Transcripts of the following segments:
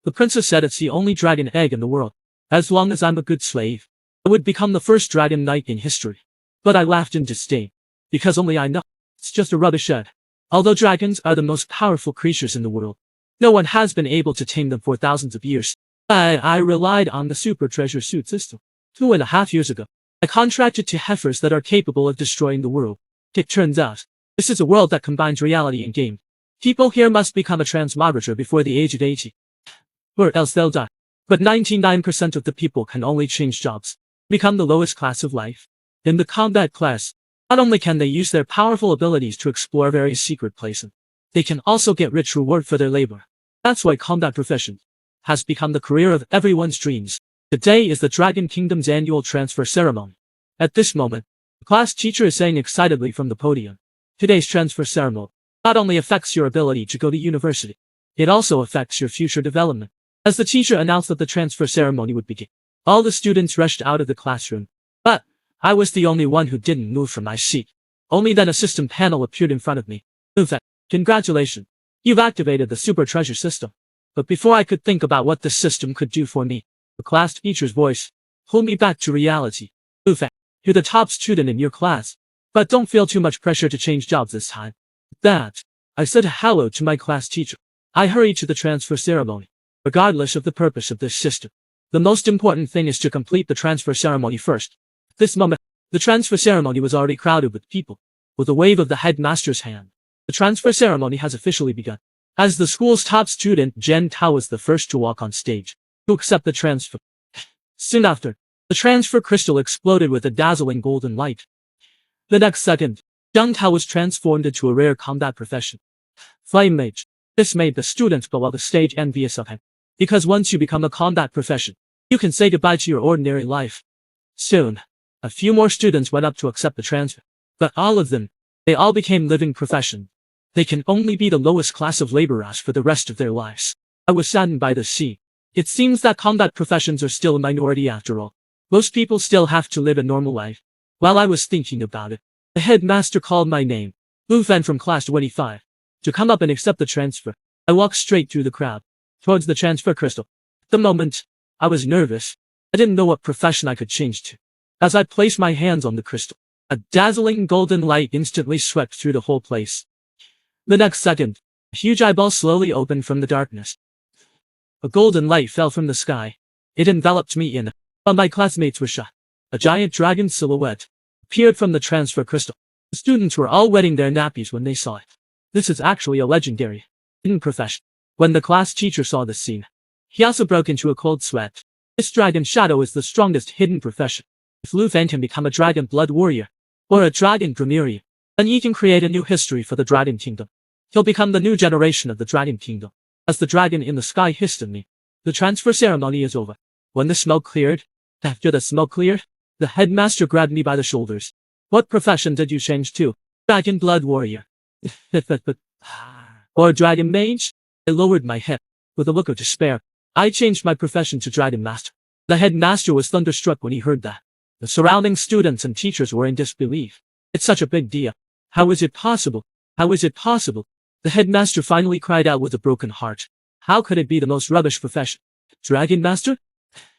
The princess said it's the only dragon egg in the world. As long as I'm a good slave, I would become the first dragon knight in history. But I laughed in disdain. Because only I know. It's just a rubbish egg. Although dragons are the most powerful creatures in the world, no one has been able to tame them for thousands of years. I relied on the super treasure suit system. 2.5 years ago, I contracted to heifers that are capable of destroying the world. It turns out, this is a world that combines reality and game. People here must become a transmogriture before the age of 80. Or else they'll die. But 99% of the people can only change jobs, become the lowest class of life. In the combat class, not only can they use their powerful abilities to explore various secret places, they can also get rich reward for their labor. That's why combat profession has become the career of everyone's dreams. Today is the Dragon Kingdom's annual transfer ceremony. At this moment, the class teacher is saying excitedly from the podium, today's transfer ceremony not only affects your ability to go to university, it also affects your future development. As the teacher announced that the transfer ceremony would begin, all the students rushed out of the classroom. But I was the only one who didn't move from my seat. Only then a system panel appeared in front of me. Congratulations. You've activated the super treasure system. But before I could think about what this system could do for me, the class teacher's voice pulled me back to reality. You're the top student in your class, but don't feel too much pressure to change jobs this time. That, I said hello to my class teacher. I hurried to the transfer ceremony. Regardless of the purpose of this system, the most important thing is to complete the transfer ceremony first. At this moment, the transfer ceremony was already crowded with people. With a wave of the headmaster's hand, the transfer ceremony has officially begun. As the school's top student, Jen Tao was the first to walk on stage to accept the transfer. Soon after, the transfer crystal exploded with a dazzling golden light. The next second, Zhang Tao was transformed into a rare combat profession, Flame Mage. This made the students below the stage envious of him, because once you become a combat profession, you can say goodbye to your ordinary life. Soon, a few more students went up to accept the transfer, but all of them, they all became living professions. They can only be the lowest class of laborers for the rest of their lives. I was saddened by this scene. It seems that combat professions are still a minority after all. Most people still have to live a normal life. While I was thinking about it, the headmaster called my name, Lu Fen from class 25, to come up and accept the transfer. I walked straight through the crowd, towards the transfer crystal. At the moment, I was nervous. I didn't know what profession I could change to. As I placed my hands on the crystal, a dazzling golden light instantly swept through the whole place. The next second, a huge eyeball slowly opened from the darkness. A golden light fell from the sky. It enveloped me in, while my classmates were shocked. A giant dragon silhouette appeared from the transfer crystal. The students were all wetting their nappies when they saw it. This is actually a legendary hidden profession. When the class teacher saw this scene, he also broke into a cold sweat. This dragon shadow is the strongest hidden profession. If Lu Fen can become a dragon blood warrior, or a dragon grammarian, then he can create a new history for the Dragon Kingdom. He'll become the new generation of the Dragon Kingdom. As the dragon in the sky hissed at me, the transfer ceremony is over. When the smoke cleared, after the smoke cleared, the headmaster grabbed me by the shoulders. What profession did you change to? Dragon blood warrior. Or dragon mage? I lowered my head. With a look of despair, I changed my profession to dragon master. The headmaster was thunderstruck when he heard that. The surrounding students and teachers were in disbelief. It's such a big deal. How is it possible? How is it possible? The headmaster finally cried out with a broken heart. How could it be the most rubbish profession? Dragon master?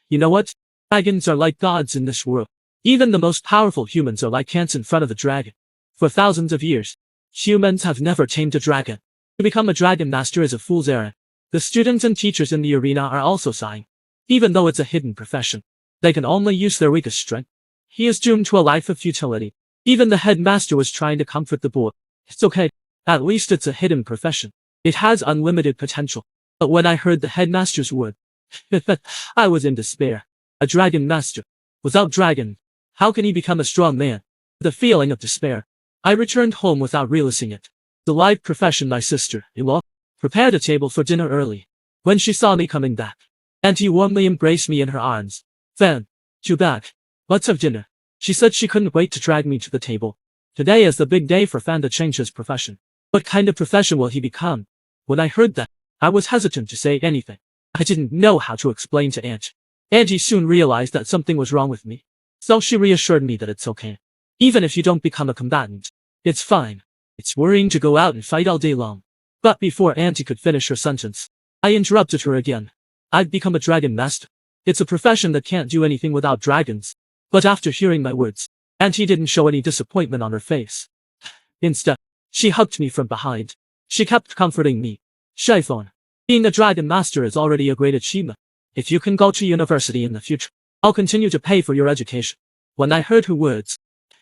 You know what? Dragons are like gods in this world. Even the most powerful humans are like ants in front of a dragon. For thousands of years, humans have never tamed a dragon. To become a dragon master is a fool's errand. The students and teachers in the arena are also sighing. Even though it's a hidden profession, they can only use their weakest strength. He is doomed to a life of futility. Even the headmaster was trying to comfort the boy. It's okay. At least it's a hidden profession. It has unlimited potential. But when I heard the headmaster's word, I was in despair. A dragon master. Without dragon, how can he become a strong man? With a feeling of despair, I returned home without realizing it. The live profession my sister-in-law prepared a table for dinner early. When she saw me coming back, Auntie warmly embraced me in her arms. Fan, you back. Let's have dinner. She said she couldn't wait to drag me to the table. Today is the big day for Fan to change his profession. What kind of profession will he become? When I heard that, I was hesitant to say anything. I didn't know how to explain to Aunt. Auntie soon realized that something was wrong with me. So she reassured me that it's okay. Even if you don't become a combatant, it's fine. It's worrying to go out and fight all day long. But before Auntie could finish her sentence, I interrupted her again. I've become a dragon master. It's a profession that can't do anything without dragons. But after hearing my words, Auntie didn't show any disappointment on her face. Instead, she hugged me from behind. She kept comforting me. Chiffon. Being a dragon master is already a great achievement. If you can go to university in the future, I'll continue to pay for your education. When I heard her words,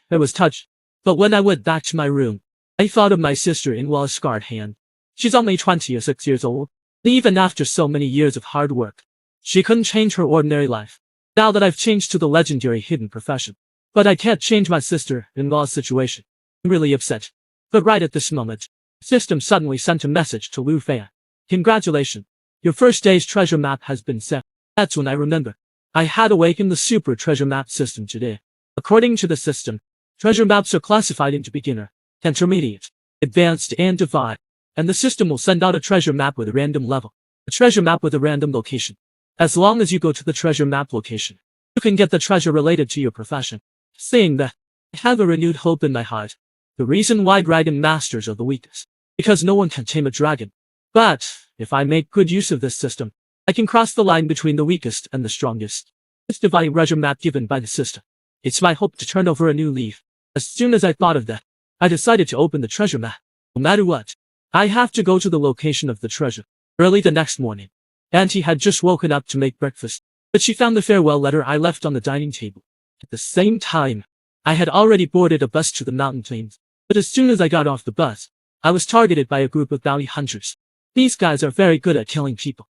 I was touched. But when I went back to my room, I thought of my sister-in-law's scarred hand. She's only 26 years old. Even after so many years of hard work, she couldn't change her ordinary life. Now that I've changed to the legendary hidden profession, but I can't change my sister-in-law's situation. I'm really upset. But right at this moment, the system suddenly sent a message to Lu Fei. Congratulations. Your first day's treasure map has been set. That's when I remember. I had awakened the super treasure map system today. According to the system, treasure maps are classified into beginner, intermediate, advanced, and divine. And the system will send out a treasure map with a random level, a treasure map with a random location. As long as you go to the treasure map location, you can get the treasure related to your profession. Saying that, I have a renewed hope in my heart. The reason why dragon masters are the weakest, because no one can tame a dragon. But, if I make good use of this system, I can cross the line between the weakest and the strongest. This divine treasure map given by the system. It's my hope to turn over a new leaf. As soon as I thought of that, I decided to open the treasure map. No matter what, I have to go to the location of the treasure. Early the next morning, Auntie had just woken up to make breakfast, but she found the farewell letter I left on the dining table. At the same time, I had already boarded a bus to the mountain plains, but as soon as I got off the bus, I was targeted by a group of bounty hunters. These guys are very good at killing people.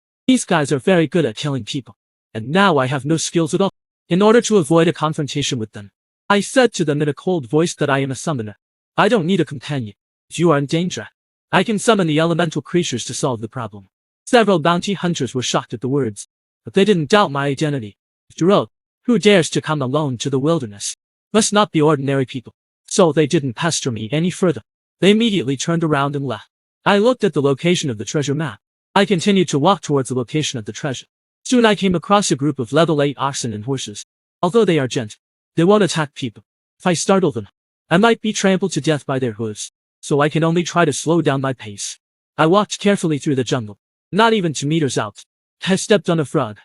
And now I have no skills at all. In order to avoid a confrontation with them, I said to them in a cold voice that I am a summoner. I don't need a companion. If you are in danger, I can summon the elemental creatures to solve the problem. Several bounty hunters were shocked at the words, but they didn't doubt my identity. After all, who dares to come alone to the wilderness? Must not be ordinary people. So they didn't pester me any further. They immediately turned around and left. I looked at the location of the treasure map. I continued to walk towards the location of the treasure. Soon I came across a group of level 8 oxen and horses. Although they are gentle, they won't attack people. If I startle them, I might be trampled to death by their hooves. So I can only try to slow down my pace. I walked carefully through the jungle. Not even 2 meters out, I stepped on a frog.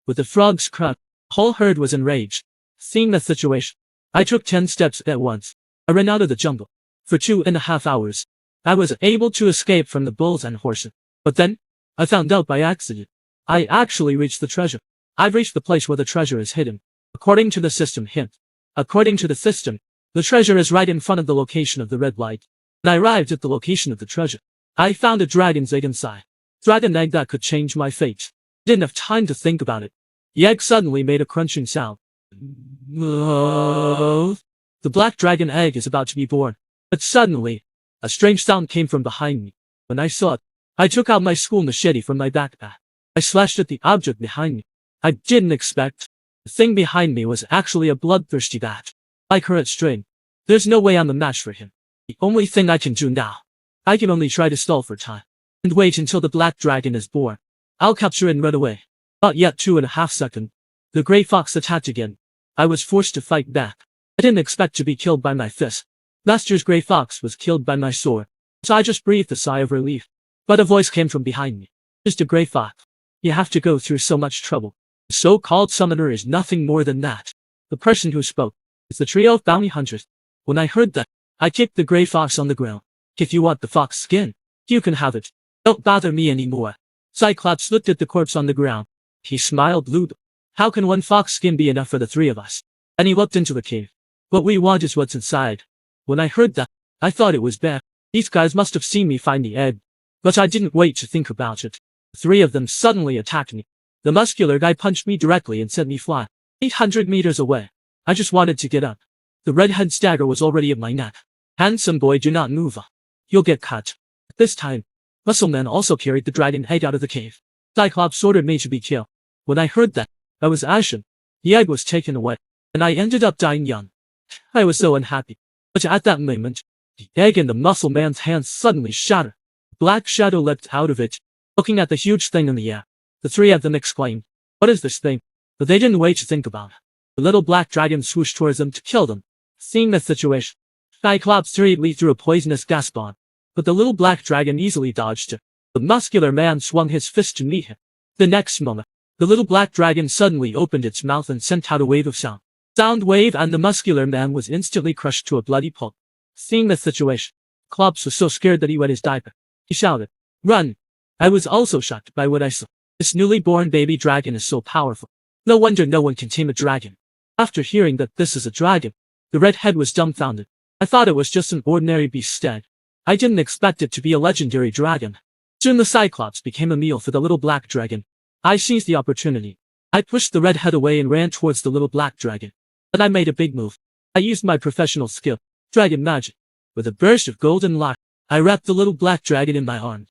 With the frog's cry, the whole herd was enraged. Seeing the situation, I took 10 steps at once. I ran out of the jungle. For 2.5 hours, I was able to escape from the bulls and horses. But then, I found out by accident. I actually reached the treasure. I've reached the place where the treasure is hidden. According to the system hint. According to the system, the treasure is right in front of the location of the red light. When I arrived at the location of the treasure, I found a dragon's egg inside. Dragon egg that could change my fate. Didn't have time to think about it. The egg suddenly made a crunching sound. The black dragon egg is about to be born. But suddenly, a strange sound came from behind me. When I saw it, I took out my school machete from my backpack. I slashed at the object behind me. I didn't expect. The thing behind me was actually a bloodthirsty bat. Like her at string. There's no way I'm a match for him. The only thing I can do now, I can only try to stall for time. And wait until the black dragon is born. I'll capture it and run away. Not yet 2.5 seconds. The gray fox attacked again. I was forced to fight back. I didn't expect to be killed by my fist. Master's gray fox was killed by my sword. So I just breathed a sigh of relief. But a voice came from behind me. Just a gray fox. You have to go through so much trouble. The so-called summoner is nothing more than that. The person who spoke is the trio of bounty hunters. When I heard that, I kicked the gray fox on the ground. If you want the fox skin, you can have it. Don't bother me anymore. Cyclops looked at the corpse on the ground. He smiled lewdly. How can one fox skin be enough for the 3 of us? And he looked into the cave. What we want is what's inside. When I heard that, I thought it was bad. These guys must have seen me find the egg. But I didn't wait to think about it. 3 of them suddenly attacked me. The muscular guy punched me directly and sent me flying 800 meters away. I just wanted to get up. The redhead's dagger was already at my neck. Handsome boy, do not move. You'll get cut. At this time, Muscleman also carried the dragon egg out of the cave. Cyclops ordered me to be killed. When I heard that, I was ashen. The egg was taken away, and I ended up dying young. I was so unhappy. But at that moment, the egg in the muscle man's hands suddenly shattered. A black shadow leapt out of it, looking at the huge thing in the air. The 3 of them exclaimed, "What is this thing?" But they didn't wait to think about it. The little black dragon swooshed towards them to kill them. Seeing the situation, Cyclops hurriedly threw a poisonous gas bomb. But the little black dragon easily dodged it. The muscular man swung his fist to meet him. The next moment, The little black dragon suddenly opened its mouth and sent out a wave of sound. Sound wave, and the muscular man was instantly crushed to a bloody pulp. Seeing the situation, Klops was so scared that he wet his diaper. He shouted, "Run!" I was also shocked by what I saw. This newly born baby dragon is so powerful. No wonder no one can tame a dragon. After hearing that this is a dragon, the redhead was dumbfounded. I thought it was just an ordinary beast instead. I didn't expect it to be a legendary dragon. Soon the Cyclops became a meal for the little black dragon. I seized the opportunity. I pushed the redhead away and ran towards the little black dragon. Then I made a big move. I used my professional skill, dragon magic. With a burst of golden light, I wrapped the little black dragon in my arms.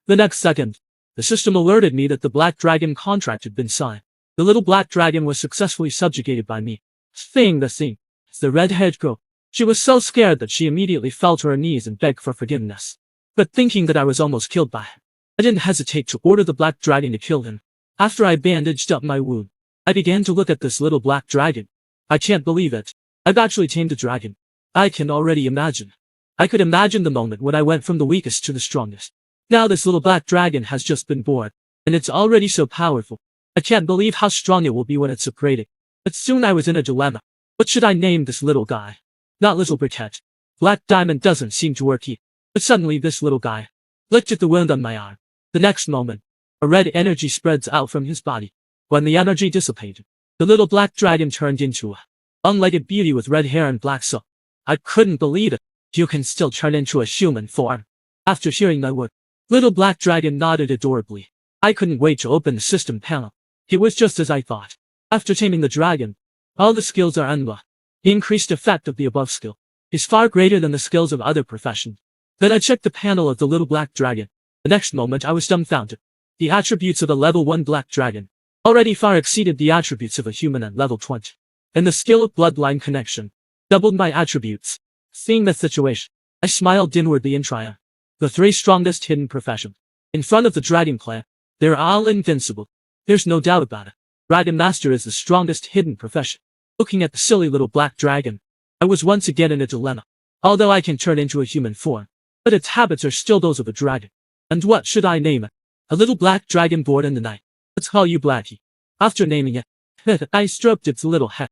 The next second, the system alerted me that the Black Dragon contract had been signed. The little black dragon was successfully subjugated by me. Seeing the scene, the redhead girl, she was so scared that she immediately fell to her knees and begged for forgiveness. But thinking that I was almost killed by him, I didn't hesitate to order the black dragon to kill him. After I bandaged up my wound, I began to look at this little black dragon. I can't believe it. I've actually tamed a dragon. I can already imagine. I could imagine the moment when I went from the weakest to the strongest. Now this little black dragon has just been born, and it's already so powerful. I can't believe how strong it will be when it's upgraded. But soon I was in a dilemma. What should I name this little guy? Not Little Briquette. Black Diamond doesn't seem to work either. But suddenly this little guy looked at the wound on my arm. The next moment, a red energy spreads out from his body. When the energy dissipated, the little black dragon turned into a unlegged beauty with red hair and black soul. I couldn't believe it. You can still turn into a human form. After hearing my word, little black dragon nodded adorably. I couldn't wait to open the system panel. It was just as I thought. After taming the dragon, all the skills are unlocked. The increased effect of the above skill is far greater than the skills of other professions. Then I checked the panel of the little black dragon. The next moment I was dumbfounded. The attributes of a level 1 black dragon already far exceeded the attributes of a human at level 20. And the skill of bloodline connection doubled my attributes. Seeing the situation, I smiled inwardly in triumph. The 3 strongest hidden professions in front of the dragon clan, they're all invincible. There's no doubt about it. Dragon Master is the strongest hidden profession. Looking at the silly little black dragon, I was once again in a dilemma. Although I can turn into a human form, but its habits are still those of a dragon. And what should I name it? A little black dragon born in the night. Let's call you Blackie. After naming it, I stroked its little head.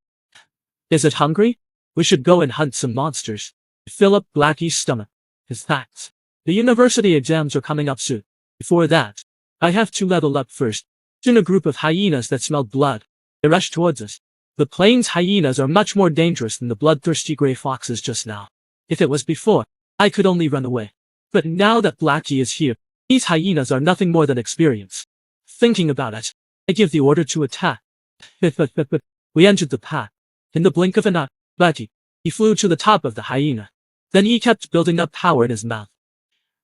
Is it hungry? We should go and hunt some monsters. Fill up Blackie's stomach. His facts. The university exams are coming up soon. Before that, I have to level up first. Soon a group of hyenas that smelled blood. They rushed towards us. The plains hyenas are much more dangerous than the bloodthirsty gray foxes just now. If it was before, I could only run away. But now that Blackie is here, these hyenas are nothing more than experience. Thinking about it, I give the order to attack. We entered the path. In the blink of an eye, Blackie, he flew to the top of the hyena. Then he kept building up power in his mouth.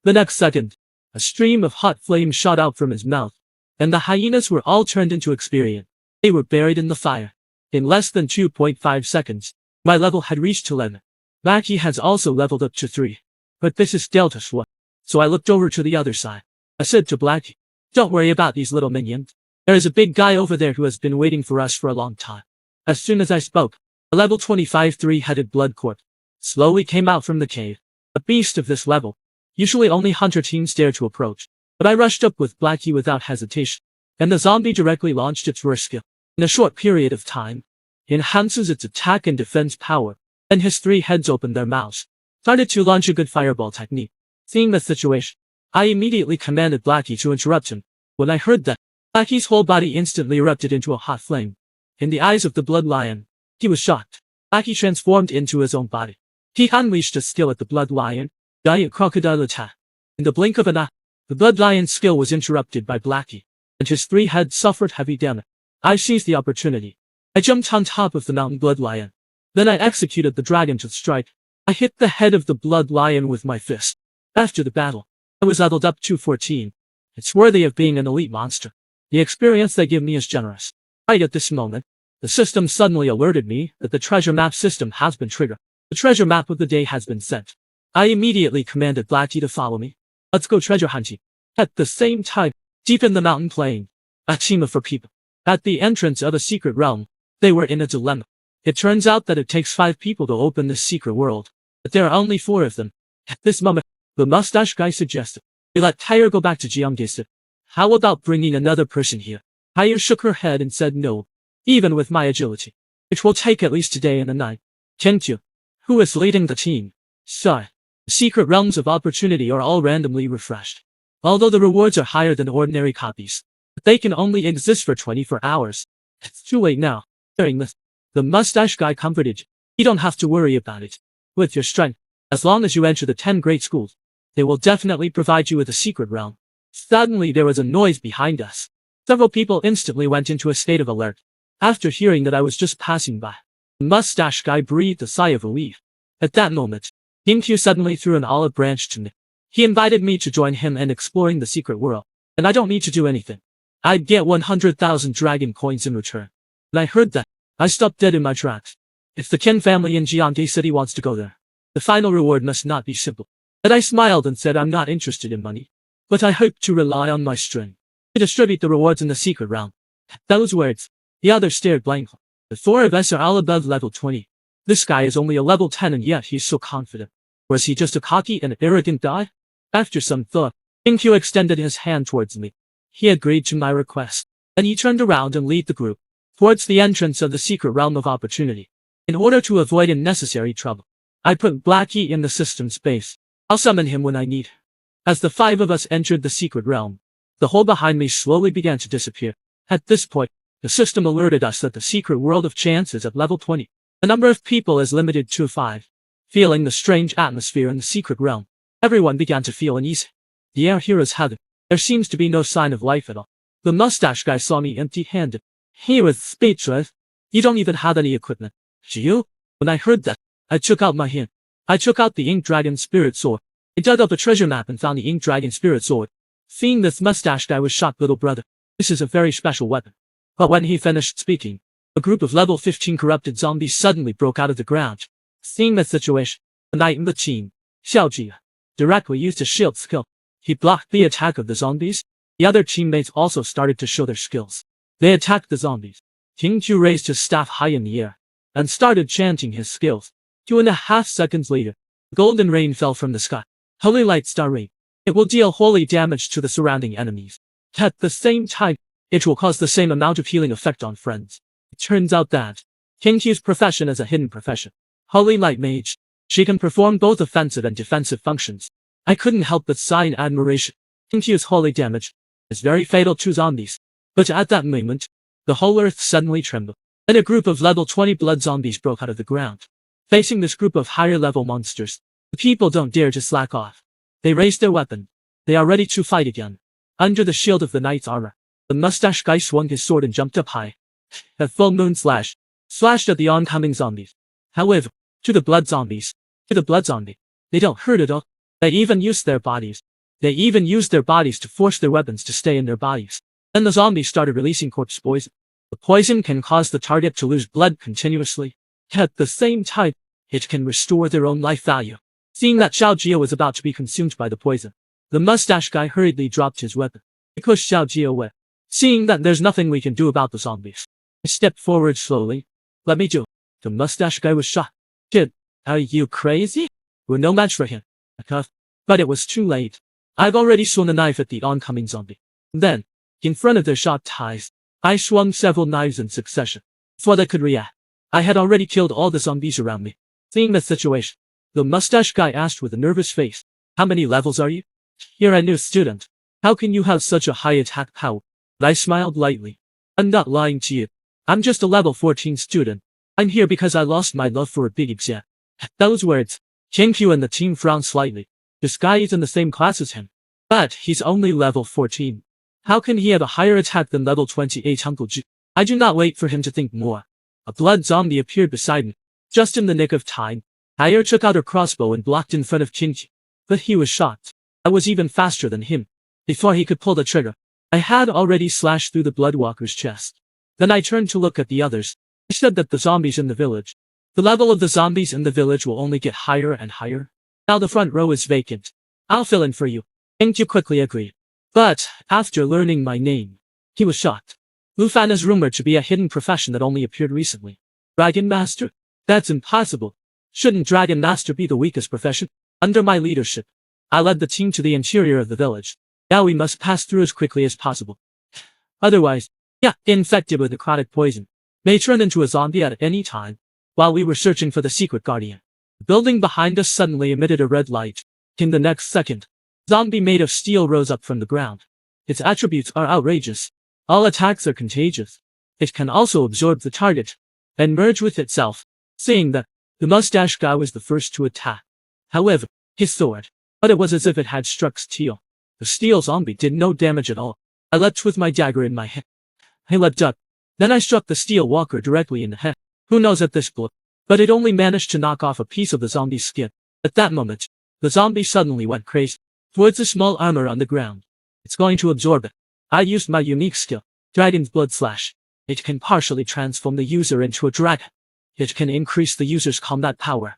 The next second, a stream of hot flame shot out from his mouth, and the hyenas were all turned into experience. They were buried in the fire. In less than 2.5 seconds, my level had reached 11. Blackie has also leveled up to 3. But this is Delta Swat. So I looked over to the other side. I said to Blackie, "Don't worry about these little minions. There is a big guy over there who has been waiting for us for a long time." As soon as I spoke, a level 25 3-headed blood corpse slowly came out from the cave. A beast of this level. Usually only hunter teams dare to approach. But I rushed up with Blackie without hesitation. And the zombie directly launched its rare skill. In a short period of time, it enhances its attack and defense power. Then his 3 heads opened their mouths. Started to launch a good fireball technique. Seeing the situation, I immediately commanded Blackie to interrupt him. When I heard that, Blackie's whole body instantly erupted into a hot flame. In the eyes of the blood lion, he was shocked. Blackie transformed into his own body. He unleashed a skill at the blood lion, giant crocodile attack. In the blink of an eye, the blood lion's skill was interrupted by Blackie, and his 3 heads suffered heavy damage. I seized the opportunity. I jumped on top of the mountain blood lion. Then I executed the dragon to strike. I hit the head of the blood lion with my fist. After the battle, I was leveled up to 14. It's worthy of being an elite monster. The experience they give me is generous. Right at this moment, the system suddenly alerted me that the treasure map system has been triggered. The treasure map of the day has been sent. I immediately commanded Blackie to follow me. Let's go treasure hunting. At the same time, deep in the mountain plain, a team of 4 people. At the entrance of a secret realm, they were in a dilemma. It turns out that it takes 5 people to open this secret world, but there are only 4 of them. At this moment, the mustache guy suggested, "We let Tyre go back to Jiangdisa. How about bringing another person here?" Hire shook her head and said no. Even with my agility, it will take at least a day and a night. Kenkyu, who is leading the team, sighed. The secret realms of opportunity are all randomly refreshed. Although the rewards are higher than ordinary copies, they can only exist for 24 hours. It's too late now. During this, the mustache guy comforted you. You don't have to worry about it. With your strength, as long as you enter the 10 great schools, they will definitely provide you with a secret realm. Suddenly there was a noise behind us. Several people instantly went into a state of alert. After hearing that I was just passing by, the mustache guy breathed a sigh of relief. At that moment, Kenkyu suddenly threw an olive branch to me. He invited me to join him in exploring the secret world, and I don't need to do anything. I'd get 100,000 dragon coins in return. When I heard that, I stopped dead in my tracks. If the Ken family in Jianghe City wants to go there, the final reward must not be simple. But I smiled and said I'm not interested in money, but I hope to rely on my strength to distribute the rewards in the secret realm. At those words, the others stared blankly. The four of us are all above level 20. This guy is only a level 10 and yet he's so confident. Was he just a cocky and arrogant guy? After some thought, Kenkyu extended his hand towards me. He agreed to my request, and he turned around and led the group towards the entrance of the secret realm of opportunity. In order to avoid unnecessary trouble, I put Blackie in the system space. I'll summon him when I need. As the five of us entered the secret realm, the hole behind me slowly began to disappear. At this point, the system alerted us that the secret world of chance is at level 20. The number of people is limited to 5. Feeling the strange atmosphere in the secret realm, everyone began to feel uneasy. The air here is heavy. There seems to be no sign of life at all. The mustache guy saw me empty-handed. He was speechless. You don't even have any equipment. Do you? When I heard that, I took out my hand. I took out the Ink Dragon Spirit Sword. I dug up a treasure map and found the Ink Dragon Spirit Sword. Seeing this mustache guy was shocked, little brother. This is a very special weapon. But when he finished speaking, a group of level 15 corrupted zombies suddenly broke out of the ground. Seeing the situation, the knight in the team, Xiaojia, directly used his shield skill. He blocked the attack of the zombies. The other teammates also started to show their skills. They attacked the zombies. Kenkyu raised his staff high in the air and started chanting his skills. 2.5 seconds later, golden rain fell from the sky. Holy light star rain. It will deal holy damage to the surrounding enemies. At the same time, it will cause the same amount of healing effect on friends. It turns out that Kenkyu's profession is a hidden profession. Holy light mage. She can perform both offensive and defensive functions. I couldn't help but sigh in admiration. Kenkyu's holy damage is very fatal to zombies. But at that moment, the whole earth suddenly trembled, and a group of level 20 blood zombies broke out of the ground. Facing this group of higher level monsters, the people don't dare to slack off. They raised their weapon. They are ready to fight again. Under the shield of the knight's armor, the mustache guy swung his sword and jumped up high. A full moon slash slashed at the oncoming zombies. However, to the blood zombie, they don't hurt at all. They even used their bodies. To force their weapons to stay in their bodies. Then the zombies started releasing corpse poison. The poison can cause the target to lose blood continuously. At the same time, it can restore their own life value. Seeing that Xiaojia was about to be consumed by the poison, the mustache guy hurriedly dropped his weapon. He pushed Xiaojia away. Seeing that there's nothing we can do about the zombies, I stepped forward slowly. Let me do. The mustache guy was shocked. Kid, are you crazy? We're no match for him. I coughed. But it was too late. I've already swung a knife at the oncoming zombie. Then, in front of their shot eyes, I swung several knives in succession. Before they could react, I had already killed all the zombies around me. Seeing the situation, the mustache guy asked with a nervous face, how many levels are you? You're a new student. How can you have such a high attack power? But I smiled lightly. I'm not lying to you. I'm just a level 14 student. I'm here because I lost my love for a big exam. At those words, Kenkyu and the team frowned slightly. This guy is in the same class as him. But he's only level 14. How can he have a higher attack than level 28 Uncle Ju? I do not wait for him to think more. A blood zombie appeared beside me. Just in the nick of time, Hire took out her crossbow and blocked in front of Kenkyu. But he was shocked. I was even faster than him. Before he could pull the trigger, I had already slashed through the bloodwalker's chest. Then I turned to look at the others. I said that the zombies in the village. The level of the zombies in the village will only get higher and higher. Now the front row is vacant. I'll fill in for you. Kenkyu quickly agreed. But, after learning my name, he was shocked. Lufan is rumored to be a hidden profession that only appeared recently. Dragon Master? That's impossible. Shouldn't Dragon Master be the weakest profession? Under my leadership, I led the team to the interior of the village. Now we must pass through as quickly as possible. Otherwise, Yeah, infected with necrotic poison. May turn into a zombie at any time. While we were searching for the secret guardian, the building behind us suddenly emitted a red light. In the next second, zombie made of steel rose up from the ground. Its attributes are outrageous. All attacks are contagious. It can also absorb the target and merge with itself, saying that the mustache guy was the first to attack. However, his sword, but it was as if it had struck steel. The steel zombie did no damage at all. I leapt with my dagger in my hand. I leapt up. Then I struck the steel walker directly in the head. Who knows at this blow? But it only managed to knock off a piece of the zombie's skin. At that moment, the zombie suddenly went crazy towards a small armor on the ground. It's going to absorb it. I used my unique skill, Dragon's Blood Slash. It can partially transform the user into a dragon. It can increase the user's combat power.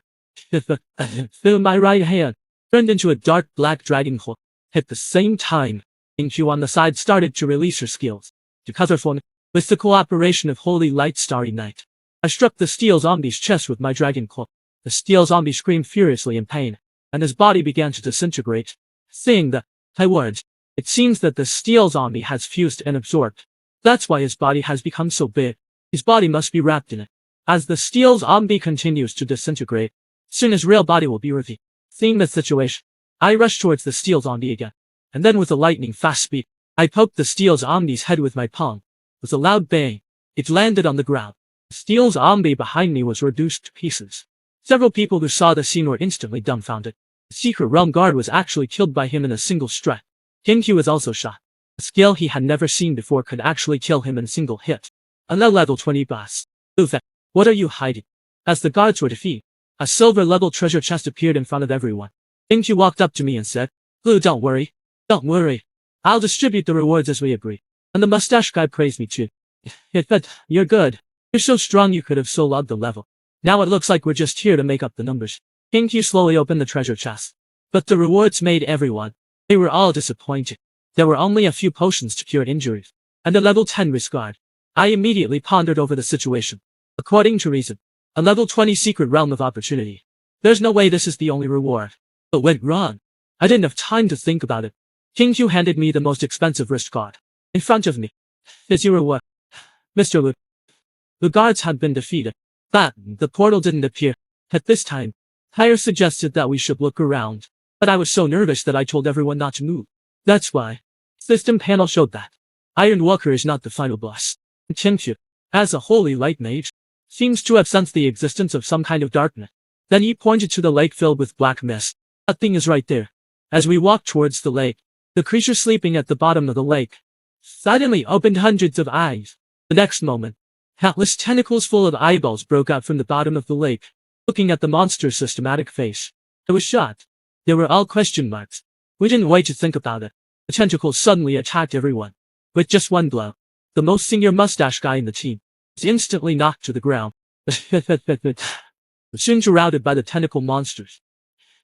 My right hand turned into a dark black dragon claw. At the same time, Q on the side started to release her skills. To cover for me, with the cooperation of Holy Light Starry Night, I struck the steel zombie's chest with my dragon claw. The steel zombie screamed furiously in pain, and his body began to disintegrate. Seeing that, I warned, it seems that the steel zombie has fused and absorbed. That's why his body has become so big. His body must be wrapped in it. As the steel zombie continues to disintegrate, soon his real body will be revealed. Seeing the situation, I rushed towards the steel zombie again, and then with a lightning fast speed, I poked the steel zombie's head with my palm. With a loud bang, it landed on the ground. The steel zombie behind me was reduced to pieces. Several people who saw the scene were instantly dumbfounded. The secret realm guard was actually killed by him in a single strike. King Q was also shot. A skill he had never seen before could actually kill him in a single hit. A level 20 boss. Ufa, what are you hiding? As the guards were defeated, a silver level treasure chest appeared in front of everyone. King Q walked up to me and said, "Blue, don't worry. Don't worry. I'll distribute the rewards as we agree." And the mustache guy praised me too. But you're good. You're so strong you could have so logged the level. Now it looks like we're just here to make up the numbers. King Q slowly opened the treasure chest. But the rewards made everyone. They were all disappointed. There were only a few potions to cure injuries, and a level 10 risk guard. I immediately pondered over the situation. According to reason, a level 20 secret realm of opportunity. There's no way this is the only reward. But went wrong. I didn't have time to think about it. King Q handed me the most expensive wrist guard. In front of me. Is your reward? Mr. Lu. The guards had been defeated. But the portal didn't appear. At this time, Tyre suggested that we should look around. But I was so nervous that I told everyone not to move. That's why. System panel showed that Iron Walker is not the final boss. King Q, as a holy light mage, seems to have sensed the existence of some kind of darkness. Then he pointed to the lake filled with black mist. That thing is right there. As we walked towards the lake, the creature sleeping at the bottom of the lake suddenly opened hundreds of eyes. The next moment, countless tentacles full of eyeballs broke out from the bottom of the lake, looking at the monster's systematic face. I was shocked. They were all question marks. We didn't wait to think about it. The tentacles suddenly attacked everyone. With just one blow, the most senior mustache guy in the team was instantly knocked to the ground. Soon surrounded by the tentacle monsters.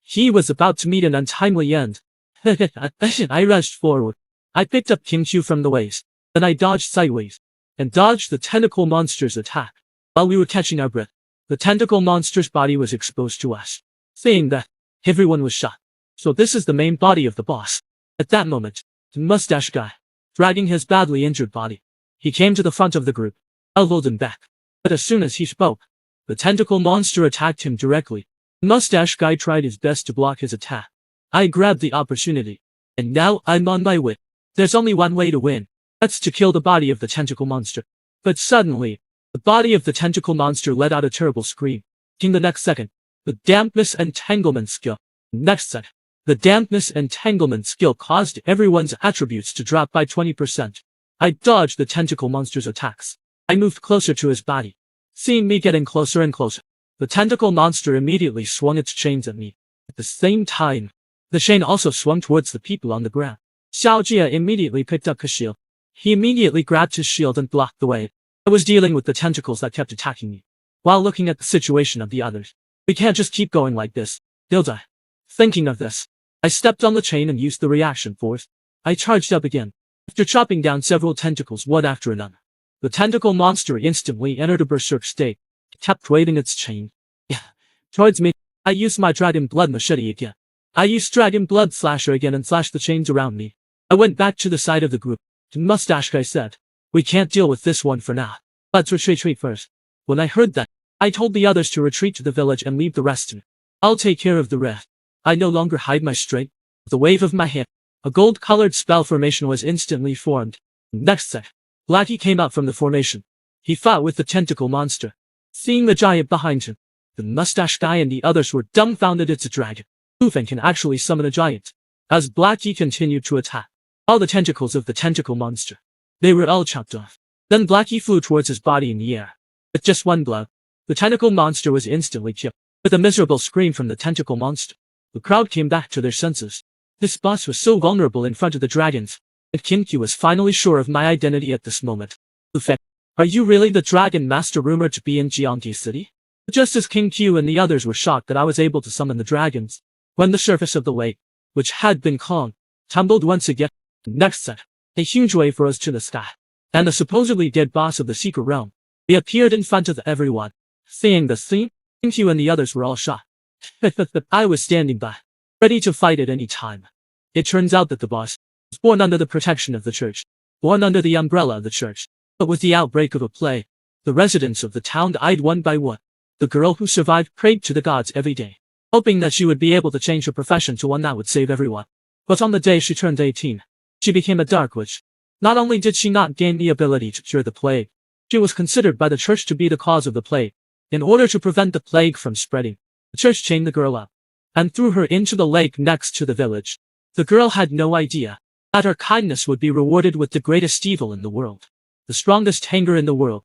He was about to meet an untimely end. I rushed forward. I picked up King Q from the waist. Then I dodged sideways and dodged the tentacle monster's attack. While we were catching our breath, the tentacle monster's body was exposed to us. Saying that, everyone was shot. So this is the main body of the boss. At that moment, the mustache guy, dragging his badly injured body, he came to the front of the group, elbowed him back. But as soon as he spoke, the tentacle monster attacked him directly. The mustache guy tried his best to block his attack. I grabbed the opportunity, and now I'm on my way. There's only one way to win. That's to kill the body of the tentacle monster. But suddenly, the body of the tentacle monster let out a terrible scream. In the next second, the dampness entanglement skill. Next second, the dampness entanglement skill caused everyone's attributes to drop by 20%. I dodged the tentacle monster's attacks. I moved closer to his body. Seeing me getting closer and closer, the tentacle monster immediately swung its chains at me. At the same time, the chain also swung towards the people on the ground. Xiao Jia immediately picked up his shield. He immediately grabbed his shield and blocked the way. I was dealing with the tentacles that kept attacking me, while looking at the situation of the others. We can't just keep going like this. They'll die. Thinking of this, I stepped on the chain and used the reaction force. I charged up again. After chopping down several tentacles one after another, the tentacle monster instantly entered a berserk state. It kept waving its chain towards me. I used my dragon blood machete again. I used dragon blood slasher again and slashed the chains around me. I went back to the side of the group. The mustache guy said, We can't deal with this one for now. Let's retreat first. When I heard that, I told the others to retreat to the village and leave the rest to me. I'll take care of the rest. I no longer hide my strength. With a wave of my hand, a gold-colored spell formation was instantly formed. Next second, Blackie came out from the formation. He fought with the tentacle monster. Seeing the giant behind him, the mustache guy and the others were dumbfounded. It's a dragon. Who can actually summon a giant? As Blackie continued to attack all the tentacles of the tentacle monster, they were all chopped off. Then Blackie flew towards his body in the air. With just one blow, the tentacle monster was instantly killed. With a miserable scream from the tentacle monster, the crowd came back to their senses. This boss was so vulnerable in front of the dragons, and King Q was finally sure of my identity at this moment. Are you really the dragon master rumored to be in Jiangxi City? Just as King Q and the others were shocked that I was able to summon the dragons, when the surface of the lake, which had been calm, tumbled once again. Next second, a huge wave rose to the sky, and the supposedly dead boss of the secret realm, he appeared in front of everyone. Seeing the scene, King Q and the others were all shocked. I was standing by, ready to fight at any time. It turns out that the boss was born under the protection of the church, born under the umbrella of the church. But with the outbreak of a plague, the residents of the town died one by one. The girl who survived prayed to the gods every day, hoping that she would be able to change her profession to one that would save everyone. But on the day she turned 18, she became a dark witch. Not only did she not gain the ability to cure the plague, she was considered by the church to be the cause of the plague. In order to prevent the plague from spreading, the church chained the girl up and threw her into the lake next to the village. The girl had no idea that her kindness would be rewarded with the greatest evil in the world, the strongest anger in the world.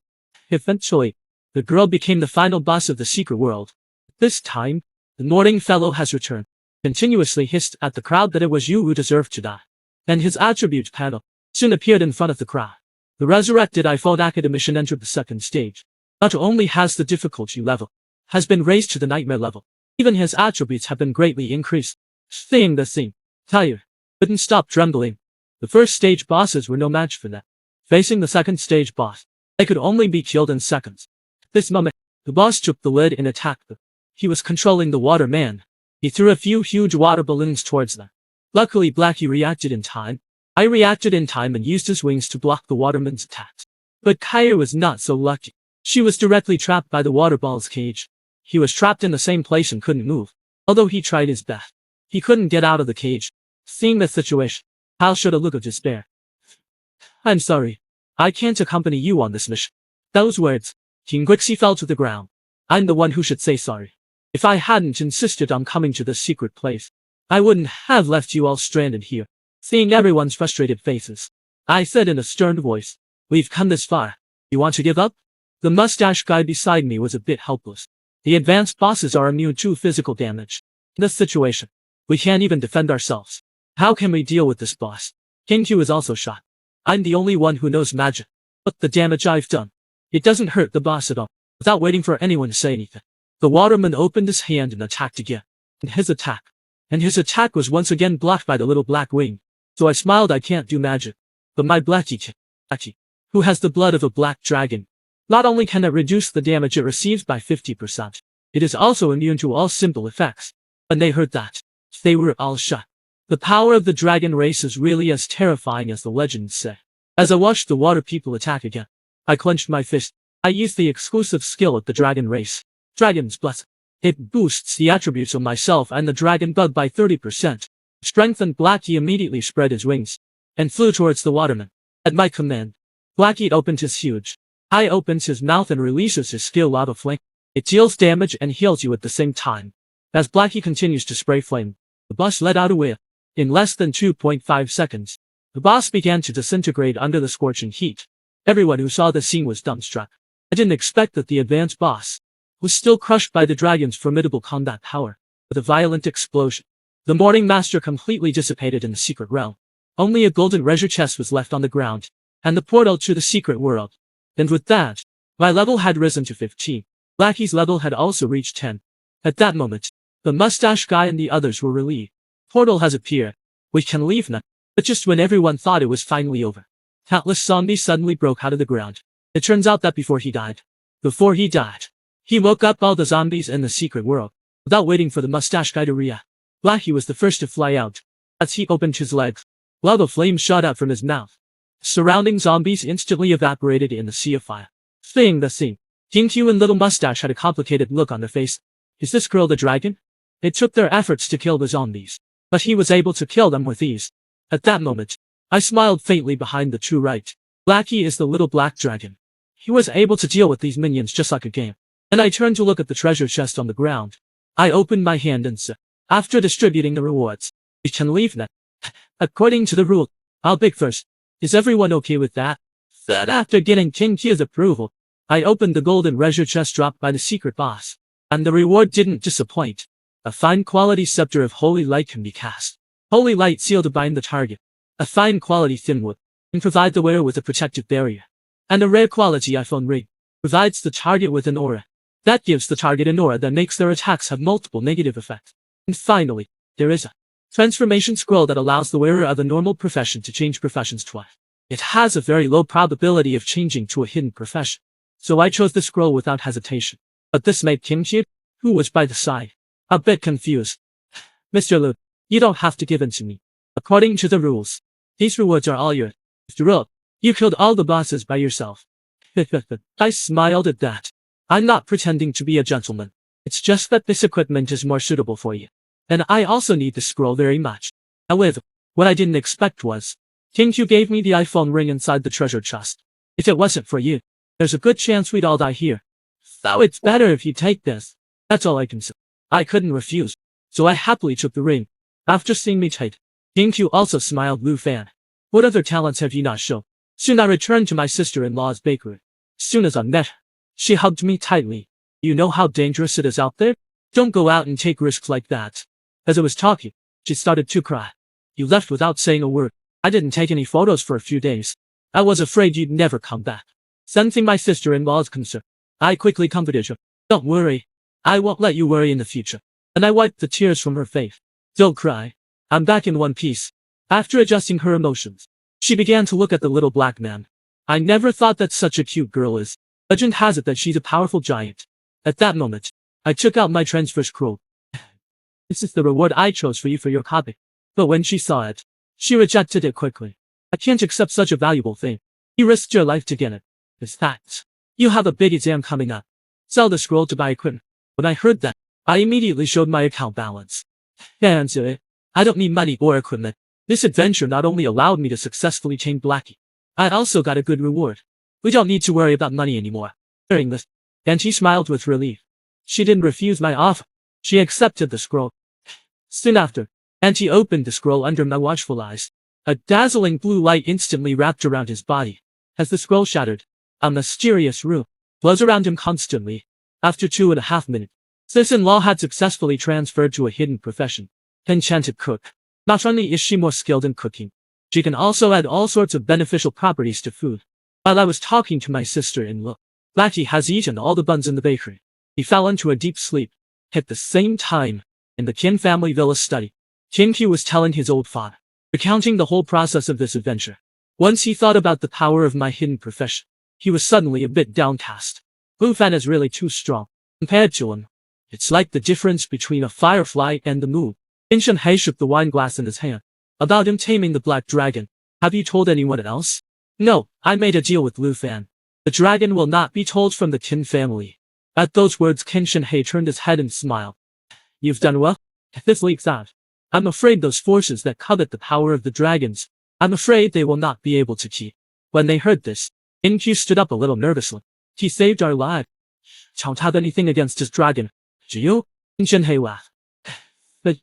Eventually, the girl became the final boss of the secret world. This time, the Northing fellow has returned, continuously hissed at the crowd that it was you who deserved to die. And his attribute panel soon appeared in front of the crowd. The resurrected iPhone academician entered the second stage. Not only has the difficulty level has been raised to the nightmare level, even his attributes have been greatly increased. Seeing the scene, Tyre couldn't stop trembling. The first stage bosses were no match for them. Facing the second stage boss, they could only be killed in seconds. At this moment, the boss took the lead and attacked them. He was controlling the water man. He threw a few huge water balloons towards them. Luckily Blackie reacted in time. I reacted in time and used his wings to block the waterman's attacks. But Kaya was not so lucky. She was directly trapped by the water ball's cage. He was trapped in the same place and couldn't move. Although he tried his best, he couldn't get out of the cage. Seeing the situation, Hal showed a look of despair. I'm sorry. I can't accompany you on this mission. Those words, King Grixie fell to the ground. I'm the one who should say sorry. If I hadn't insisted on coming to this secret place, I wouldn't have left you all stranded here. Seeing everyone's frustrated faces, I said in a stern voice, we've come this far. You want to give up? The mustache guy beside me was a bit helpless. The advanced bosses are immune to physical damage. In this situation, we can't even defend ourselves. How can we deal with this boss? King Q is also shocked. I'm the only one who knows magic. But the damage I've done, it doesn't hurt the boss at all. Without waiting for anyone to say anything, the waterman opened his hand and attacked again. And his attack was once again blocked by the little black wing. So I smiled. I can't do magic. But my Blackie, who has the blood of a black dragon, not only can it reduce the damage it receives by 50%, it is also immune to all simple effects. When they heard that, they were all shocked. The power of the dragon race is really as terrifying as the legends say. As I watched the water people attack again, I clenched my fist. I used the exclusive skill of the dragon race, Dragon's Blessing. It boosts the attributes of myself and the dragon bug by 30%. Strengthened Blackie immediately spread his wings and flew towards the waterman. At my command, Blackie opened his huge eye, opens his mouth and releases his skill lava flame. It deals damage and heals you at the same time. As Blackie continues to spray flame, the boss let out a wail. In less than 2.5 seconds, the boss began to disintegrate under the scorching heat. Everyone who saw the scene was dumbstruck. I didn't expect that the advanced boss was still crushed by the dragon's formidable combat power. With a violent explosion, the Morning Master completely dissipated in the secret realm. Only a golden treasure chest was left on the ground, and the portal to the secret world. And with that, my level had risen to 15. Blackie's level had also reached 10. At that moment, the mustache guy and the others were relieved. Portal has appeared. We can leave now. But just when everyone thought it was finally over, countless zombies suddenly broke out of the ground. It turns out that before he died, he woke up all the zombies in the secret world. Without waiting for the mustache guy to react, Blackie was the first to fly out. As he opened his legs, lava flames shot out from his mouth. Surrounding zombies instantly evaporated in the sea of fire. Fleeing the scene, King Q and Little Mustache had a complicated look on their face. Is this girl the dragon? It took their efforts to kill the zombies, but he was able to kill them with ease. At that moment, I smiled faintly behind the true right. Blackie is the little black dragon. He was able to deal with these minions just like a game. And I turned to look at the treasure chest on the ground. I opened my hand and said, after distributing the rewards, we can leave now. According to the rule, I'll pick first. Is everyone okay with that? Then after getting King Q's approval, I opened the golden treasure chest dropped by the secret boss. And the reward didn't disappoint. A fine quality scepter of holy light can be cast. Holy light seal to bind the target. A fine quality thin wood can provide the wearer with a protective barrier. And a rare quality iPhone ring provides the target with an aura. That gives the target an aura that makes their attacks have multiple negative effects. And finally, there is a transformation scroll that allows the wearer of a normal profession to change professions twice. It has a very low probability of changing to a hidden profession. So I chose the scroll without hesitation. But this made King Q, who was by the side, a bit confused. Mr. Lu, you don't have to give in to me. According to the rules, these rewards are all yours. After all, you killed all the bosses by yourself. I smiled at that. I'm not pretending to be a gentleman. It's just that this equipment is more suitable for you. And I also need the scroll very much. However, what I didn't expect was, King Q gave me the iPhone ring inside the treasure chest. If it wasn't for you, there's a good chance we'd all die here. So it's better if you take this. That's all I can say. I couldn't refuse, so I happily took the ring. After seeing me take, King Q also smiled. Lu Fan, what other talents have you not shown? Soon I returned to my sister-in-law's bakery. As soon as I met her, she hugged me tightly. You know how dangerous it is out there? Don't go out and take risks like that. As I was talking, she started to cry. You left without saying a word. I didn't take any photos for a few days. I was afraid you'd never come back. Sensing my sister-in-law's concern, I quickly comforted her. Don't worry. I won't let you worry in the future. And I wiped the tears from her face. Don't cry. I'm back in one piece. After adjusting her emotions, she began to look at the little black man. I never thought that such a cute girl is. Legend has it that she's a powerful giant. At that moment, I took out my transfer scroll. This is the reward I chose for you for your copy. But when she saw it, she rejected it quickly. I can't accept such a valuable thing. You risked your life to get it. Besides, you have a big exam coming up. Sell the scroll to buy equipment. When I heard that, I immediately showed my account balance. Answer it. I don't need money or equipment. This adventure not only allowed me to successfully tame Blackie, I also got a good reward. We don't need to worry about money anymore. Hearing this, and she smiled with relief. She didn't refuse my offer. She accepted the scroll. Soon after, Auntie opened the scroll under my watchful eyes. A dazzling blue light instantly wrapped around his body. As the scroll shattered, a mysterious room was around him constantly. After 2.5 minutes, sis-in-law had successfully transferred to a hidden profession. Enchanted cook. Not only is she more skilled in cooking, she can also add all sorts of beneficial properties to food. While I was talking to my sister-in-law, Blackie has eaten all the buns in the bakery. He fell into a deep sleep. At the same time, in the Qin family villa study, King Q was telling his old father, recounting the whole process of this adventure. Once he thought about the power of my hidden profession, he was suddenly a bit downcast. Lu Fan is really too strong. Compared to him, it's like the difference between a firefly and the moon. Shen He shook the wine glass in his hand. About him taming the black dragon. Have you told anyone else? No, I made a deal with Lu Fan. The dragon will not be told from the Qin family. At those words, Shen He turned his head and smiled. You've done well. If this leaks out, I'm afraid those forces that covet the power of the dragons, I'm afraid they will not be able to keep. When they heard this, Q stood up a little nervously. He saved our lives. Don't have anything against his dragon. Do you? Shen He laughed. But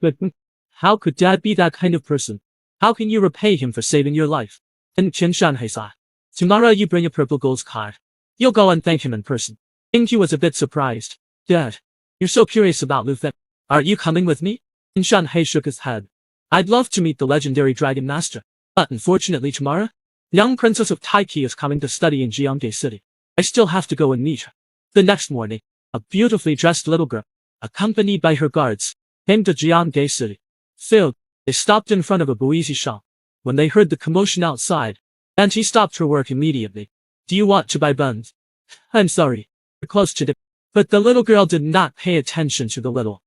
how could Dad be that kind of person? How can you repay him for saving your life? And Shen He sighed. Tomorrow you bring a purple gold card. You'll go and thank him in person. Q was a bit surprised. Dad, you're so curious about Lu Fan. Are you coming with me? Shen He shook his head. I'd love to meet the legendary Dragon Master. But unfortunately tomorrow, the young princess of Taiki is coming to study in Jiangge City. I still have to go and meet her. The next morning, a beautifully dressed little girl, accompanied by her guards, came to Jiangge City. Soon, they stopped in front of a Boise shop. When they heard the commotion outside, Auntie stopped her work immediately. Do you want to buy buns? I'm sorry. We're close to the... But the little girl did not pay attention to the little.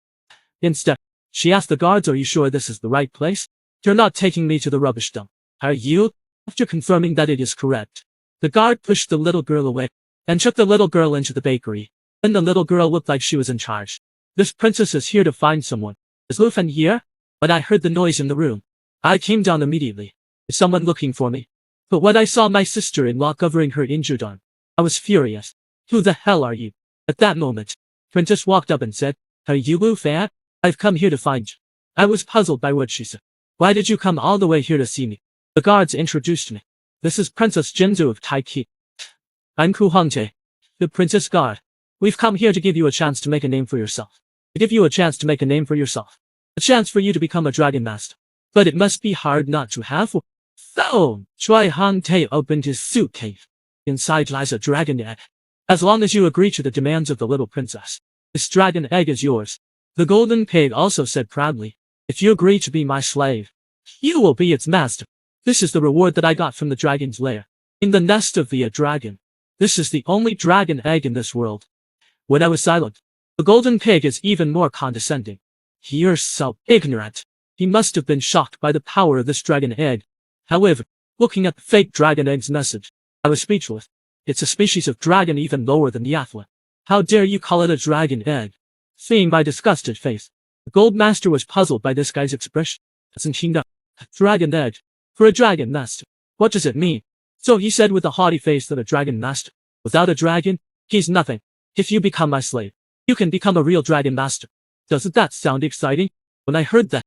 Instead, she asked the guards, are you sure this is the right place? You're not taking me to the rubbish dump, are you? After confirming that it is correct, the guard pushed the little girl away and took the little girl into the bakery. Then the little girl looked like she was in charge. This princess is here to find someone. Is Lu Fen here? When I heard the noise in the room, I came down immediately. Is someone looking for me? But when I saw my sister-in-law covering her injured arm, I was furious. Who the hell are you? At that moment, Princess walked up and said, Are you Lu Fen? I've come here to find you. I was puzzled by what she said. Why did you come all the way here to see me? The guards introduced me. This is Princess Jinzu of Taiki. I'm Ku Hongtae, the Princess Guard. We've come here to give you a chance to make a name for yourself. To give you a chance to make a name for yourself. A chance for you to become a dragon master. But it must be hard not to have one. So, Choi Hongtae opened his suitcase. Inside lies a dragon egg. As long as you agree to the demands of the little princess, this dragon egg is yours. The golden pig also said proudly, If you agree to be my slave, you will be its master. This is the reward that I got from the dragon's lair. In the nest of the dragon. This is the only dragon egg in this world. When I was silent, the golden pig is even more condescending. You're so ignorant. He must have been shocked by the power of this dragon egg. However, looking at the fake dragon egg's message, I was speechless. It's a species of dragon even lower than the Athla. How dare you call it a dragon egg? Seeing my disgusted face, the gold master was puzzled by this guy's expression. Doesn't he know? A dragon egg. For a dragon master. What does it mean? So he said with a haughty face that a dragon master, without a dragon, he's nothing. If you become my slave, you can become a real dragon master. Doesn't that sound exciting? When I heard that,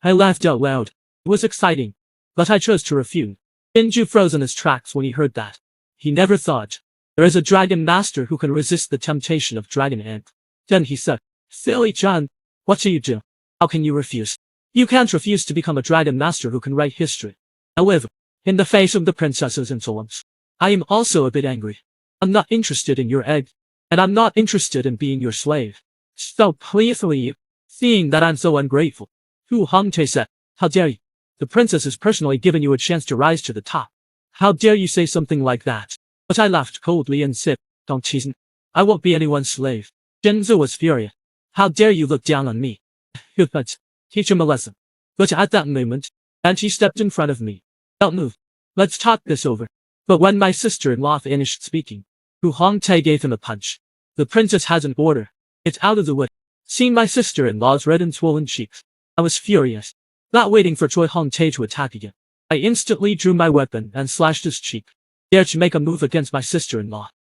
I laughed out loud. It was exciting. But I chose to refuse. Jinju froze in his tracks when he heard that. He never thought, there is a dragon master who can resist the temptation of dragon egg. Then he said, Silly Chan, what do you do? How can you refuse? You can't refuse to become a dragon master who can write history. However, in the face of the princess's insolence, I am also a bit angry. I'm not interested in your egg, and I'm not interested in being your slave. So please leave. Seeing that I'm so ungrateful, Hu Hongtae said, How dare you? The princess has personally given you a chance to rise to the top. How dare you say something like that? But I laughed coldly and said, Don't tease me. I won't be anyone's slave. Jinzu was furious. How dare you look down on me? But teach him a lesson. But at that moment, Auntie stepped in front of me. Don't move. Let's talk this over. But when my sister-in-law finished speaking, Hu Hongtae gave him a punch. The princess has an order. It's out of the wood. Seeing my sister-in-law's red and swollen cheeks, I was furious. Not waiting for Choi Hongtae to attack again, I instantly drew my weapon and slashed his cheek. Dare to make a move against my sister-in-law.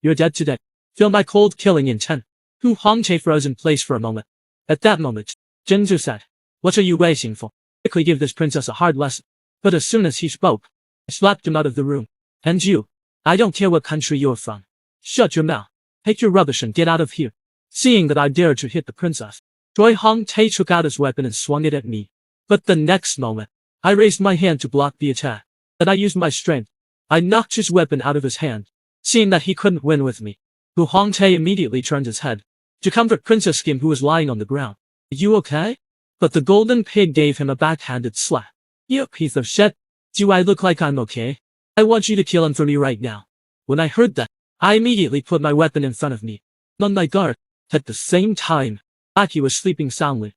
You're dead today. Feel my cold killing intent. Hu Hongtae froze in place for a moment. At that moment, Jinzu said, What are you waiting for? Quickly give this princess a hard lesson. But as soon as he spoke, I slapped him out of the room. And you, I don't care what country you're from. Shut your mouth. Take your rubbish and get out of here. Seeing that I dared to hit the princess, Choi Hongtae took out his weapon and swung it at me. But the next moment, I raised my hand to block the attack. Then I used my strength. I knocked his weapon out of his hand. Seeing that he couldn't win with me, Hu Hongtae immediately turned his head to comfort Princess Kim, who was lying on the ground. Are you okay? But the golden pig gave him a backhanded slap. You piece of shit. Do I look like I'm okay? I want you to kill him for me right now. When I heard that, I immediately put my weapon in front of me, on my guard. At the same time, Aki was sleeping soundly.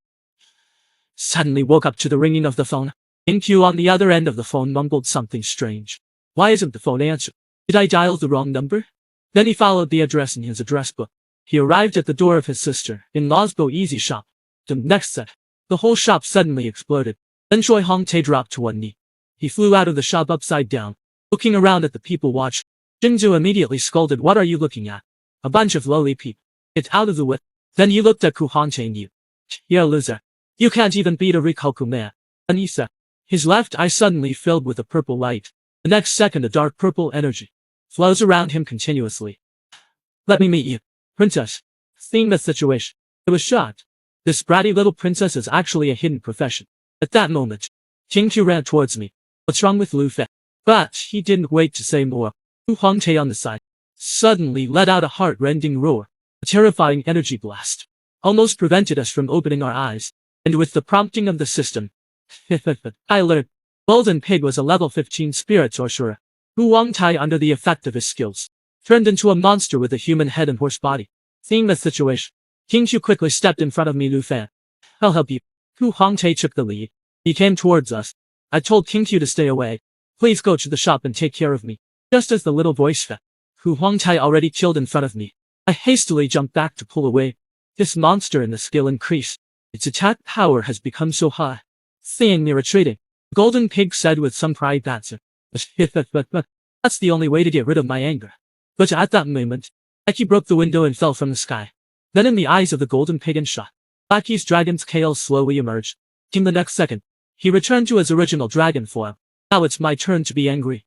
Suddenly woke up to the ringing of the phone. Inkyu on the other end of the phone mumbled something strange. Why isn't the phone answered? Did I dial the wrong number? Then he followed the address in his address book. He arrived at the door of his sister-in-law's Easy shop. The next set, the whole shop suddenly exploded. Then Choi Hongtae dropped to one knee. He flew out of the shop upside down, looking around at the people watching. Jinzu immediately scolded, What are you looking at? A bunch of lowly people. Get out of the way. Then he looked at Ku Hongtae and you. You're a loser. You can't even beat a Rikoku man. And he said, his left eye suddenly filled with a purple light. The next second a dark purple energy flows around him continuously. Let me meet you, princess. Seeing the situation, I was shocked. This bratty little princess is actually a hidden profession. At that moment, King Q ran towards me. What's wrong with Lu Fen? But he didn't wait to say more. Hu Hongtae on the side suddenly let out a heart-rending roar. A terrifying energy blast almost prevented us from opening our eyes. And with the prompting of the system, I learned Golden Pig was a level 15 spirit sorcerer. Hu Hongtae, under the effect of his skills, turned into a monster with a human head and horse body. Seeing the situation, King Q quickly stepped in front of me. Lu Fen, I'll help you. Hu Hongtae took the lead. He came towards us. I told King Q to stay away. Please go to the shop and take care of me. Just as the little voice said, Hu Hongtai already killed in front of me. I hastily jumped back to pull away. This monster in the skill increased. Its attack power has become so high. Seeing me retreating, the golden pig said with some pride, that's the only way to get rid of my anger. But at that moment, Blackie broke the window and fell from the sky. Then in the eyes of the golden pig and shot, Blackie's dragon's tail slowly emerged. In the next second, he returned to his original dragon form. Now it's my turn to be angry.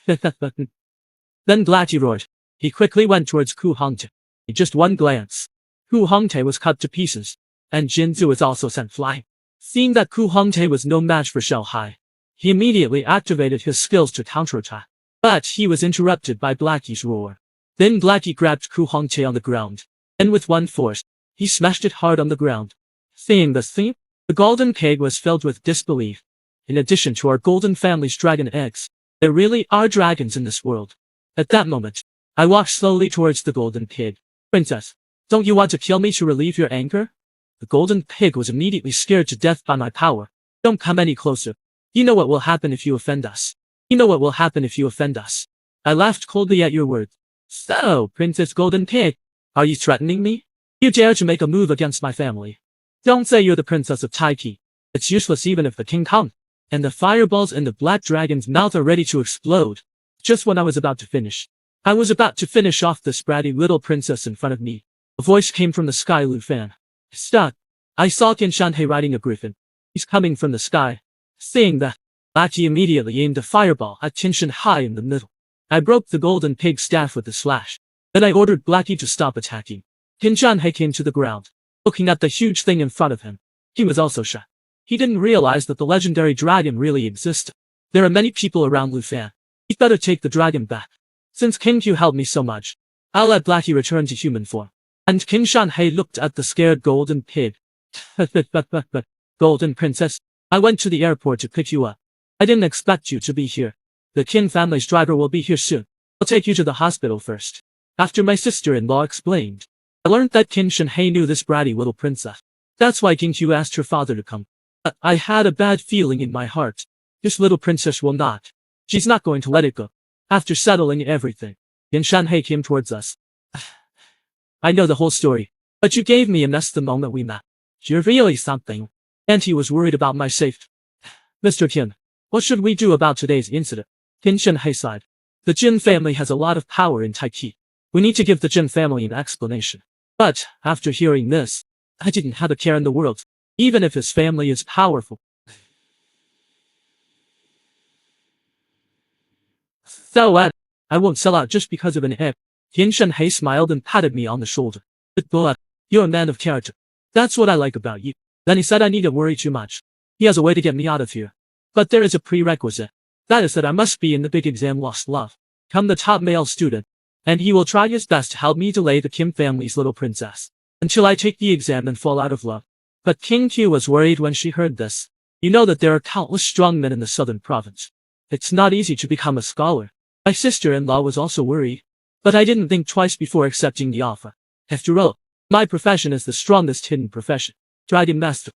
Then Blackie roared. He quickly went towards Hu Hongtai. In just one glance, Hu Hongtai was cut to pieces, and Jinzu was also sent flying. Seeing that Hu Hongtai was no match for Shao Hai, he immediately activated his skills to counterattack. But he was interrupted by Blackie's roar. Then Blackie grabbed Hu Hongtai on the ground, and with one force, he smashed it hard on the ground. Seeing this thing, the golden pig was filled with disbelief. In addition to our golden family's dragon eggs, there really are dragons in this world. At that moment, I walked slowly towards the golden pig. Princess, don't you want to kill me to relieve your anger? The golden pig was immediately scared to death by my power. Don't come any closer. You know what will happen if you offend us. You know what will happen if you offend us. I laughed coldly at your words. So, Princess Golden Pig, are you threatening me? You dare to make a move against my family. Don't say you're the princess of Taiki. It's useless even if the king comes. And the fireballs in the black dragon's mouth are ready to explode. Just when I was about to finish. I was about to finish off this bratty little princess in front of me. A voice came from the sky, Lu Fan. Stop. I saw Qin Shanhei riding a griffin. He's coming from the sky. Seeing that, Blackie immediately aimed a fireball at Qin Shanhei in the middle. I broke the golden pig staff with a slash. Then I ordered Blackie to stop attacking. Qin Shanhei came to the ground, looking at the huge thing in front of him. He was also shocked. He didn't realize that the legendary dragon really existed. There are many people around Lu Fan. He'd better take the dragon back. Since King Q helped me so much, I'll let Blackie return to human form. And Qin Shanhei looked at the scared golden pig. Golden princess, I went to the airport to pick you up. I didn't expect you to be here. The Qin family's driver will be here soon. I'll take you to the hospital first. After my sister-in-law explained, I learned that Qin Shanhei knew this bratty little princess. That's why King Q asked her father to come. I had a bad feeling in my heart. This little princess will not. She's not going to let it go. After settling everything, Qin Shanhei came towards us. I know the whole story, but you gave me a mess the moment we met. You're really something. And he was worried about my safety. Mr. Qin, what should we do about today's incident? Qin Shanhei sighed. The Jin family has a lot of power in Taiki. We need to give the Jin family an explanation. But, after hearing this, I didn't have a care in the world, even if his family is powerful. So what? I won't sell out just because of an egg. Qin Shanhei smiled and patted me on the shoulder. But, you're a man of character. That's what I like about you. Then he said I needn't worry too much. He has a way to get me out of here. But there is a prerequisite. That is that I must be in the big exam Lost Love. Come the top male student. And he will try his best to help me delay the Kim family's little princess. Until I take the exam and fall out of love. But King Q was worried when she heard this. You know that there are countless strong men in the southern province. It's not easy to become a scholar. My sister-in-law was also worried. But I didn't think twice before accepting the offer. After all, my profession is the strongest hidden profession. Dragon Master.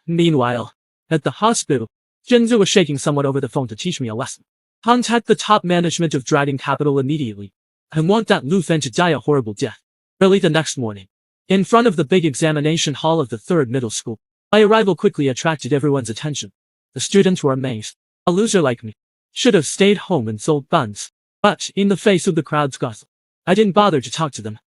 Meanwhile, at the hospital, Jinzu was shaking someone over the phone to teach me a lesson. Contact the top management of Dragon Capital immediately. I want that Lu Fen to die a horrible death. Early the next morning, in front of the big examination hall of the 3rd middle school, my arrival quickly attracted everyone's attention. The students were amazed. A loser like me should have stayed home and sold buns. But, in the face of the crowd's gossip, I didn't bother to talk to them.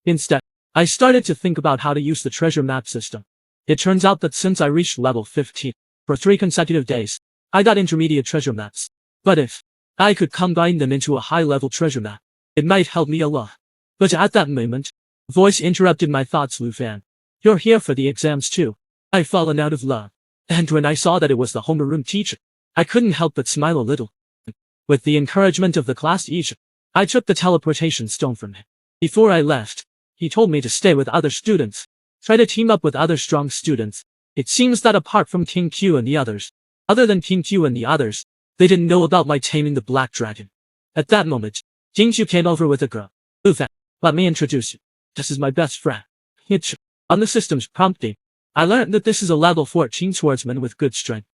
Instead, I started to think about how to use the treasure map system. It turns out that since I reached level 15, for 3 consecutive days, I got intermediate treasure maps. But if I could combine them into a high-level treasure map, it might help me a lot. But at that moment, a voice interrupted my thoughts. Lu Fan, you're here for the exams too. I've fallen out of love. And when I saw that it was the homeroom teacher, I couldn't help but smile a little. With the encouragement of the class teacher, I took the teleportation stone from him. Before I left, he told me to stay with other students. Try to team up with other strong students. It seems that apart from King Q and the others, other than King Q and the others, they didn't know about my taming the Black Dragon. At that moment, King Q came over with a girl. Lu Fan, let me introduce you. This is my best friend. On the system's prompting, I learned that this is a level 14 swordsman with good strength.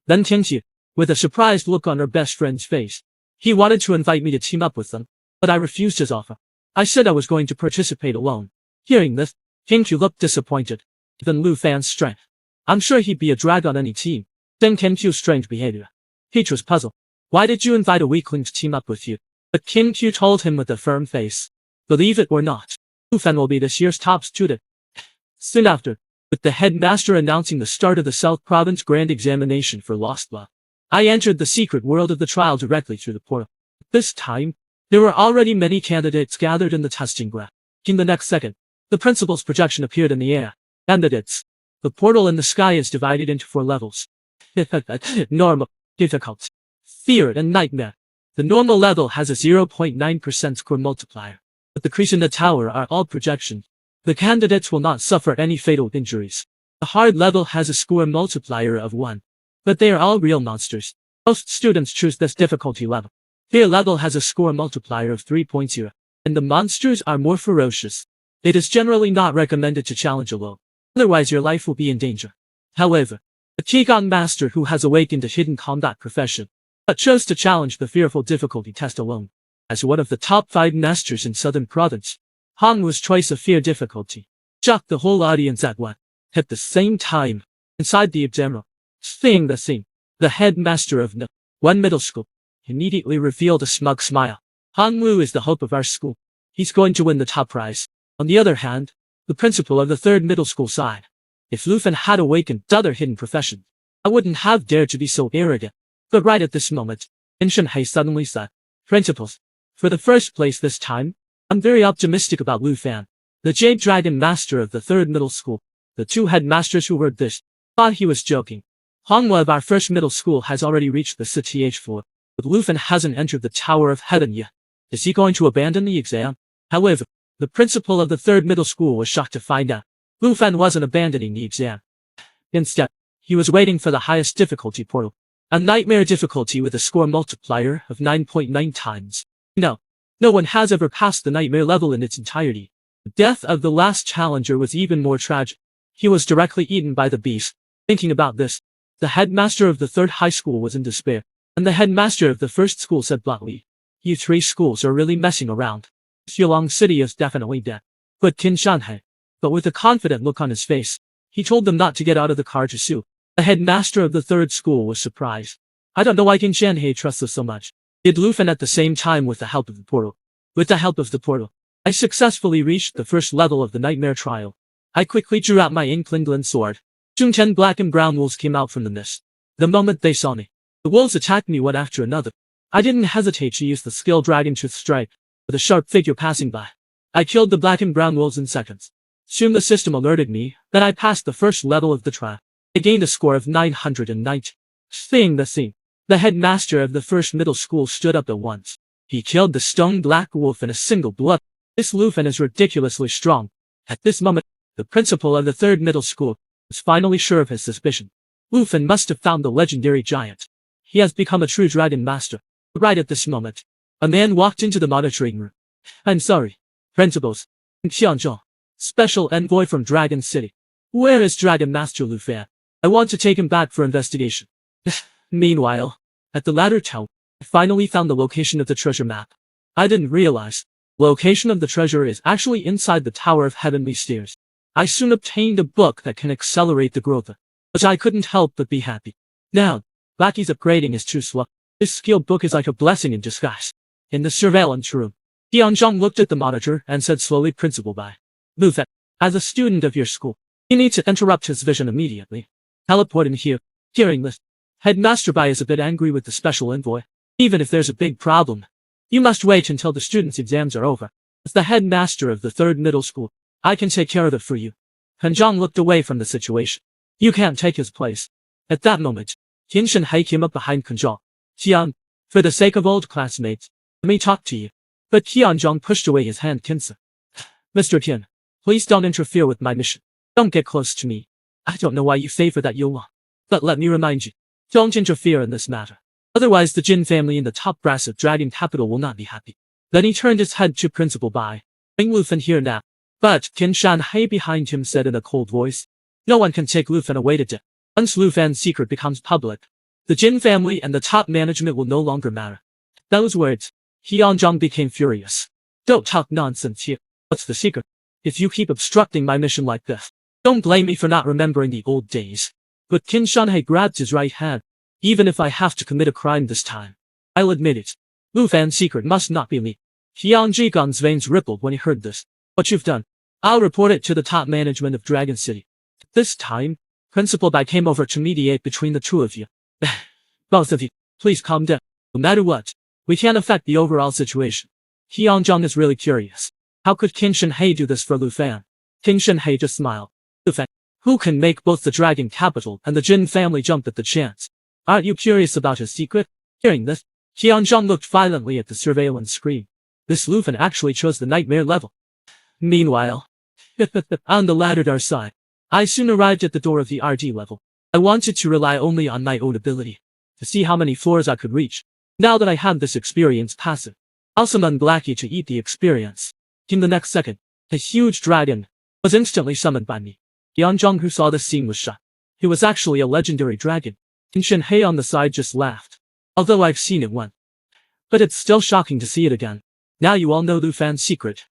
Then King Q, with a surprised look on her best friend's face. He wanted to invite me to team up with them, but I refused his offer. I said I was going to participate alone. Hearing this, King Q looked disappointed. Then Lu Fan's strength. I'm sure he'd be a drag on any team. Then King Q's strange behavior. Peach was puzzled. Why did you invite a weakling to team up with you? But King Q told him with a firm face. Believe it or not, Lu Fan will be this year's top student. Soon after, with the headmaster announcing the start of the South Province Grand Examination for world.But, I entered the secret world of the trial directly through the portal. This time, there were already many candidates gathered in the testing ground. In the next second, the principal's projection appeared in the air. Candidates. The portal in the sky is divided into 4 levels. Normal, difficult, feared, and nightmare. The normal level has a 0.9% score multiplier. But the crease in the tower are all projections. The candidates will not suffer any fatal injuries. The hard level has a score multiplier of 1. But they are all real monsters. Most students choose this difficulty level. Fear level has a score multiplier of 3.0. And the monsters are more ferocious. It is generally not recommended to challenge alone. Otherwise your life will be in danger. However, a Qigong master who has awakened a hidden combat profession, but chose to challenge the fearful difficulty test alone. As one of the top 5 masters in Southern Province, Han Wu's choice of fear difficulty shocked the whole audience at once. At the same time, inside the exam room, seeing the scene, the headmaster of one middle school immediately revealed a smug smile. Han Wu is the hope of our school. He's going to win the top prize. On the other hand, the principal of the 3rd middle school sighed. If Lu Fan had awakened other hidden professions, I wouldn't have dared to be so arrogant. But right at this moment, Lin Shenhei suddenly said, Principals, for the first place this time, I'm very optimistic about Lu Fan, the Jade Dragon Master of the 3rd middle school. The 2 headmasters who heard this thought he was joking. Hongwa of our 1st middle school has already reached the CTH floor, but Lu Fan hasn't entered the Tower of Heaven yet. Is he going to abandon the exam? However, the principal of the 3rd middle school was shocked to find out Lu Fan wasn't abandoning the exam. Instead, he was waiting for the highest difficulty portal, a nightmare difficulty with a score multiplier of 9.9 times. No one has ever passed the nightmare level in its entirety. The death of the last challenger was even more tragic. He was directly eaten by the beast. Thinking about this, the headmaster of the 3rd high school was in despair, and the headmaster of the 1st school said bluntly, You 3 schools are really messing around. Xilong City is definitely dead. But Qin Shanhai. But with a confident look on his face, he told them not to get out of the car to sue. The headmaster of the 3rd school was surprised. I don't know why Qin Shanhai trusts us so much. Did Lu Fan at the same time with the help of the portal. With the help of the portal, I successfully reached the 1st level of the nightmare trial. I quickly drew out my Inkling sword. 10 black and brown wolves came out from the mist. The moment they saw me, the wolves attacked me one after another. I didn't hesitate to use the skill Dragon Tooth Strike, with a sharp figure passing by. I killed the black and brown wolves in seconds. Soon the system alerted me that I passed the 1st level of the trial. I gained a score of 990. Seeing the scene, the headmaster of the 1st middle school stood up at once. He killed the stone black wolf in a single blow. This Lu Fan is ridiculously strong. At this moment, the principal of the 3rd middle school was finally sure of his suspicion. Lu Fan must have found the legendary giant. He has become a true dragon master. Right at this moment, a man walked into the monitoring room. I'm sorry, principals. Xianzhong, special envoy from Dragon City. Where is Dragon Master Lu Fan? I want to take him back for investigation. Meanwhile, at the latter town, I finally found the location of the treasure map. I didn't realize the location of the treasure is actually inside the Tower of Heavenly Stairs. I soon obtained a book that can accelerate the growth, but I couldn't help but be happy. Now, Blacky's upgrading is too slow. This skill book is like a blessing in disguise. In the surveillance room, Tianzhong looked at the monitor and said slowly, Principal Bai, Lu Fan, as a student of your school, you need to interrupt his vision immediately. Teleport him here. Hearing this, Headmaster Bai is a bit angry with the special envoy. Even if there's a big problem, you must wait until the students' exams are over. As the headmaster of the 3rd middle school, I can take care of it for you. Han Zhang looked away from the situation. You can't take his place. At that moment, Qin Shenhai came up behind Han Zhang. Qian, for the sake of old classmates, let me talk to you. But Qianzhong pushed away his hand. Qin, Mr. Qin, please don't interfere with my mission. Don't get close to me. I don't know why you favor that Yulong. But let me remind you, don't interfere in this matter. Otherwise the Jin family in the top brass of Dragon Capital will not be happy. Then he turned his head to Principal Bai. Bring Lu Fan here now. But Qin Shanhai behind him said in a cold voice, no one can take Lu Fan away to death. Once Lu Fan's secret becomes public, The Jin family and the top management will no longer matter. At those words, Hyunjong became furious. Don't talk nonsense here. What's the secret? If you keep obstructing my mission like this, don't blame me for not remembering the old days. But Qin Shanhei grabbed his right hand. Even if I have to commit a crime this time, I'll admit it. Lu Fan's secret must not be leaked. Qian Jigon's veins rippled when he heard this. What you've done, I'll report it to the top management of Dragon City. This time, Principal Bai came over to mediate between the two of you. Both of you, please calm down. No matter what, we can't affect the overall situation. Hyunjong is really curious. How could Qin Shanhei do this for Lu Fan? Qin Shanhei just smiled. Lu Fan, who can make both the Dragon Capital and the Jin family jump at the chance? Aren't you curious about his secret? Hearing this, Hyunjong looked violently at the surveillance screen. This Lu Fan actually chose the nightmare level. Meanwhile, on the ladder side, I soon arrived at the door of the RD level. I wanted to rely only on my own ability to see how many floors I could reach. Now that I had this experience passive, I'll summon Blackie to eat the experience. In the next second, a huge dragon was instantly summoned by me. Hyunjong, who saw this scene, was shocked. He was actually a legendary dragon. Qin Shanhei on the side just laughed. Although I've seen it once. But it's still shocking to see it again. Now you all know Lu Fan's secret.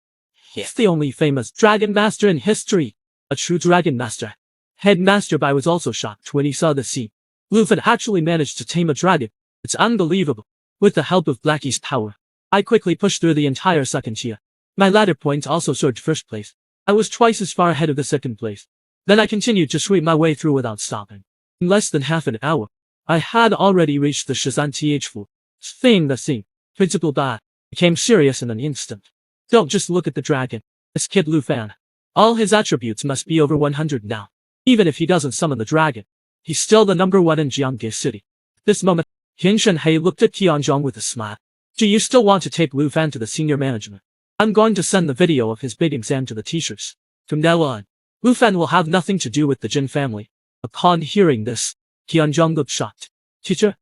He's the only famous dragon master in history. A true dragon master. Headmaster Bai was also shocked when he saw the scene. Lu Fan actually managed to tame a dragon. It's unbelievable. With the help of Blackie's power, I quickly pushed through the entire second tier. My ladder points also soared to first place. I was twice as far ahead of the second place. Then I continued to sweep my way through without stopping. In less than half an hour, I had already reached the Shizan TH floor. Seeing the scene, Principal Bai became serious in an instant. Don't just look at the dragon. This kid Lu Fan. All his attributes must be over 100 now. Even if he doesn't summon the dragon, he's still the #1 in Jiangge City. At this moment, Qin Shanhei looked at Hyunjong with a smile. Do you still want to take Lu Fan to the senior management? I'm going to send the video of his big exam to the teachers. From now on, Lu Fan will have nothing to do with the Jin family. Upon hearing this, Hyunjong looked shocked. Teacher?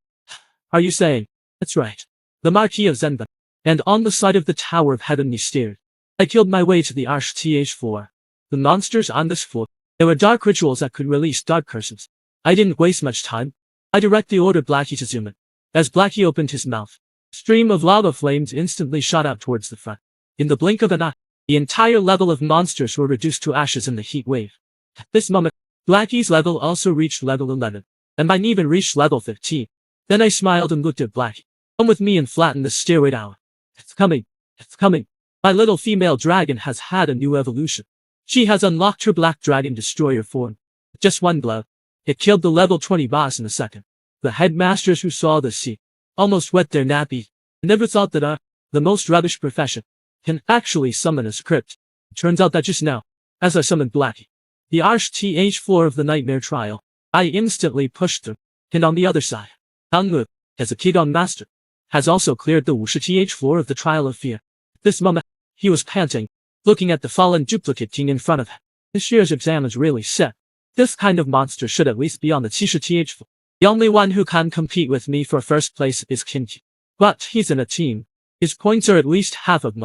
Are you saying? That's right. The Marquis of Zenban. And on the side of the Tower of Heavenly Stairs, I killed my way to the Arsh TH floor. The monsters on this floor, there were dark rituals that could release dark curses. I didn't waste much time. I directly ordered Blackie to zoom in. As Blackie opened his mouth, a stream of lava flames instantly shot out towards the front. In the blink of an eye, the entire level of monsters were reduced to ashes in the heat wave. At this moment, Blackie's level also reached level 11, and mine even reached level 15. Then I smiled and looked at Blackie. Come with me and flatten the stairway down. It's coming. It's coming. My little female dragon has had a new evolution. She has unlocked her Black Dragon Destroyer form. With just one blow, it killed the level 20 boss in a second. The headmasters who saw this scene almost wet their nappies. I never thought that the most rubbish profession, can actually summon a script. It turns out that just now, as I summoned Blackie, the Arsh TH floor of the Nightmare Trial, I instantly pushed through. And on the other side, Hangwu, as a Qigong master, has also cleared the Wushi TH floor of the Trial of Fear. At this moment, he was panting, looking at the fallen duplicate king in front of him. This year's exam is really set. This kind of monster should at least be on the Qisha TH floor. The only one who can compete with me for first place is Qinqi. But he's in a team. His points are at least half of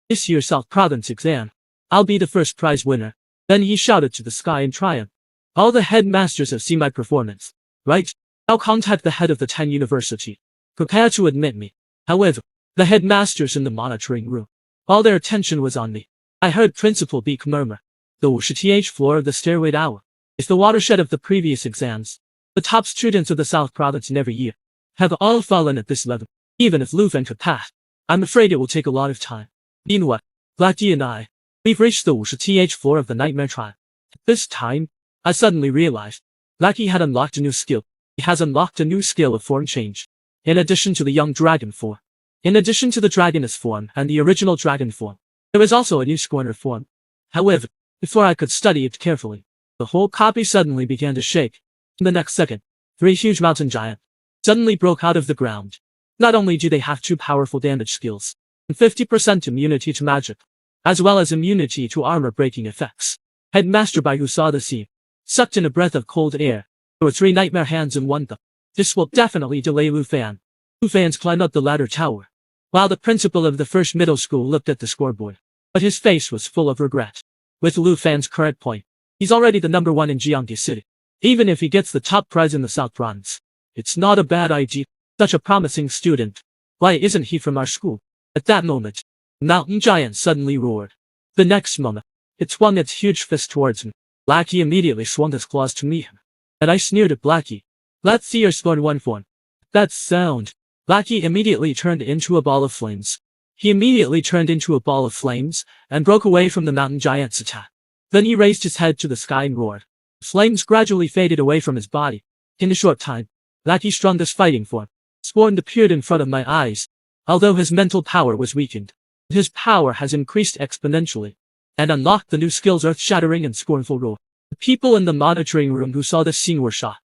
this year's South Province exam. I'll be the first prize winner. Then he shouted to the sky in triumph. All the headmasters have seen my performance. Right? I'll contact the head of the 10 university. Prepare to admit me. However, the headmasters in the monitoring room, all their attention was on me. I heard Principal Beak murmur. The Wushi TH floor of the Stairway Tower is the watershed of the previous exams. The top students of the South Province in every year have all fallen at this level. Even if Lu Fan could pass, I'm afraid it will take a lot of time. Meanwhile, Blackie and we've reached the Wushi TH floor of the Nightmare Trial. At this time, I suddenly realized Blackie had unlocked a new skill. He has unlocked a new skill of form change. In addition to the young dragon form, in addition to the dragoness form and the original dragon form, there was also a new scorner form. However, before I could study it carefully, the whole copy suddenly began to shake. In the next second, 3 huge mountain giants suddenly broke out of the ground. Not only do they have 2 powerful damage skills, and 50% immunity to magic, as well as immunity to armor-breaking effects. Headmaster Bai, who saw the scene, sucked in a breath of cold air. There were 3 nightmare hands in one thumb. This will definitely delay Lu Fan. Lu Fan's climbed up the ladder tower, while the principal of the first middle school looked at the scoreboard. But his face was full of regret. With Lu Fan's current point, he's already the #1 in Jiangge City. Even if he gets the top prize in the South Province, It's not a bad idea. Such a promising student. Why isn't he from our school? At that moment, the mountain giant suddenly roared. The next moment, it swung its huge fist towards me. Blackie immediately swung his claws to meet him. And I sneered at Blackie. Let's see your scorn one for one. That sound. Blackie immediately turned into a ball of flames. He immediately turned into a ball of flames and broke away from the mountain giant's attack. Then he raised his head to the sky and roared. Flames gradually faded away from his body. In a short time, Blackie's strongest fighting form, Scorn, appeared in front of my eyes. Although his mental power was weakened, his power has increased exponentially and unlocked the new skills earth-shattering and scornful roar. The people in the monitoring room who saw this scene were shocked.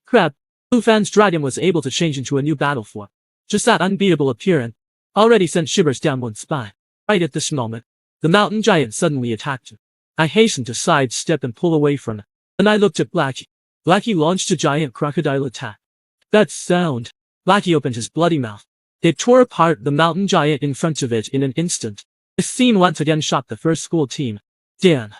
Crap, Lufan's dragon was able to change into a new battle form. Just that unbeatable appearance already sent shivers down one's spine. Right at this moment, the mountain giant suddenly attacked him. I hastened to sidestep and pull away from it. Then I looked at Blackie. Blackie launched a giant crocodile attack. That sound. Blackie opened his bloody mouth. It tore apart the mountain giant in front of it in an instant. This scene once again shocked the first school team. Damn.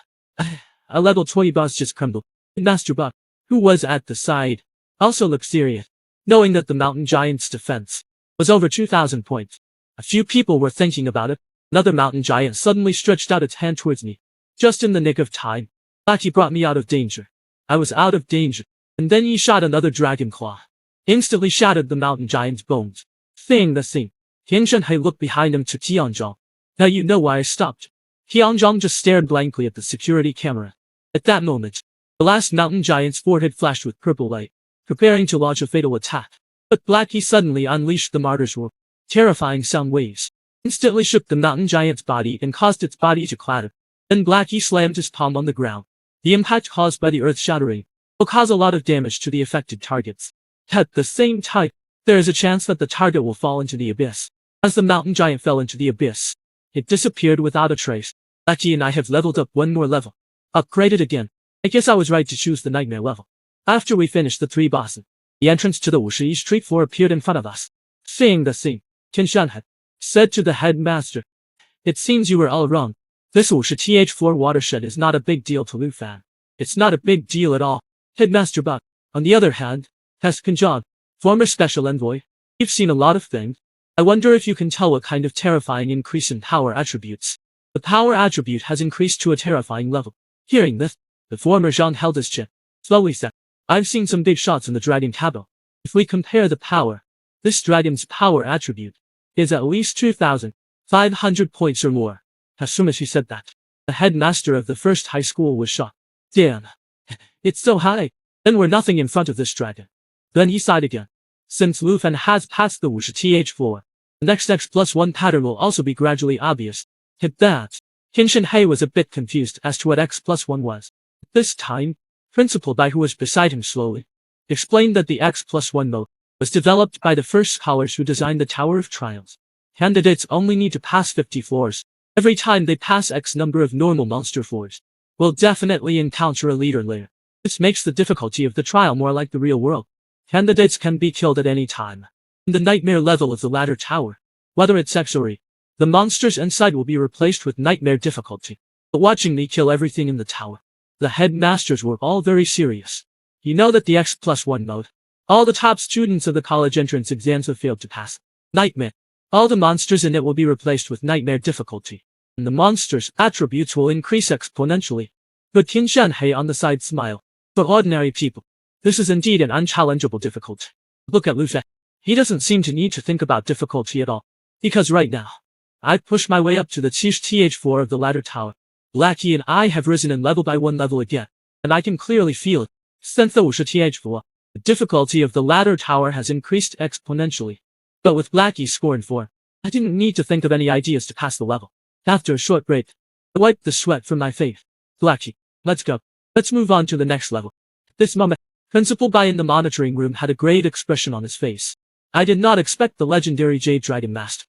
A level 20 boss just crumbled. Master Buck, who was at the side, also looked serious, knowing that the mountain giant's defense was over 2,000 points. A few people were thinking about it. Another mountain giant suddenly stretched out its hand towards me. Just in the nick of time, Blackie brought me out of danger. I was out of danger, and then he shot another dragon claw. Instantly shattered the mountain giant's bones. Seeing the scene, Tian Shenhe looked behind him to Tianzhong. Now you know why I stopped. Tianzhong just stared blankly at the security camera. At that moment, the last mountain giant's forehead flashed with purple light, preparing to launch a fatal attack. But Blackie suddenly unleashed the martyr's roar. Terrifying sound waves instantly shook the mountain giant's body and caused its body to clatter. Then Blackie slammed his palm on the ground. The impact caused by the earth shattering will cause a lot of damage to the affected targets. At the same time, there is a chance that the target will fall into the abyss. As the mountain giant fell into the abyss, it disappeared without a trace. Blackie and I have leveled up one more level. Upgraded again. I guess I was right to choose the nightmare level. After we finished the 3 bosses, the entrance to the Wushi street floor appeared in front of us. Seeing the scene, Tian Shanhe said to the headmaster, "It seems you were all wrong. This Wushi Th4 watershed is not a big deal to Lufan. It's not a big deal at all." Headmaster Buck, on the other hand, has Kanjong, former special envoy. You've seen a lot of things. I wonder if you can tell what kind of terrifying increase in power attributes. The power attribute has increased to a terrifying level. Hearing this, the former Zhang held his chin, slowly said, "I've seen some big shots in the dragon capital. If we compare the power, this dragon's power attribute is at least 2,500 points or more." As soon as he said that, the headmaster of the first high school was shocked. Damn. It's so high. Then we're nothing in front of this dragon. Then he sighed again. Since Lufan has passed the Wushi Th4, the next X+1 pattern will also be gradually obvious. At that, Tian Shenhe was a bit confused as to what X+1 was. At this time, Principal Bai, who was beside him slowly, explained that the X+1 mode was developed by the first scholars who designed the Tower of Trials. Candidates only need to pass 50 floors. Every time they pass X number of normal monster floors, will definitely encounter a leader layer. This makes the difficulty of the trial more like the real world. Candidates can be killed at any time. In the nightmare level of the ladder tower, whether it's X or E, the monsters inside will be replaced with nightmare difficulty. But watching me kill everything in the tower, the headmasters were all very serious. You know that the X+1 mode, all the top students of the college entrance exams have failed to pass. Nightmare. All the monsters in it will be replaced with nightmare difficulty, and the monsters' attributes will increase exponentially. But Tian Shanhe on the side smiled. For ordinary people, this is indeed an unchallengeable difficulty. Look at Lufan. He doesn't seem to need to think about difficulty at all. Because right now, I've pushed my way up to the Th4 of the ladder tower. Blackie and I have risen in level by 1 level again, and I can clearly feel it. Since the Wushi Th4, the difficulty of the ladder tower has increased exponentially. But with Blackie's scorn form, I didn't need to think of any ideas to pass the level. After a short break, I wiped the sweat from my face. Blackie, let's go. Let's move on to the next level. At this moment, Principal Bai in the monitoring room had a grave expression on his face. I did not expect the legendary Jade Dragon Master.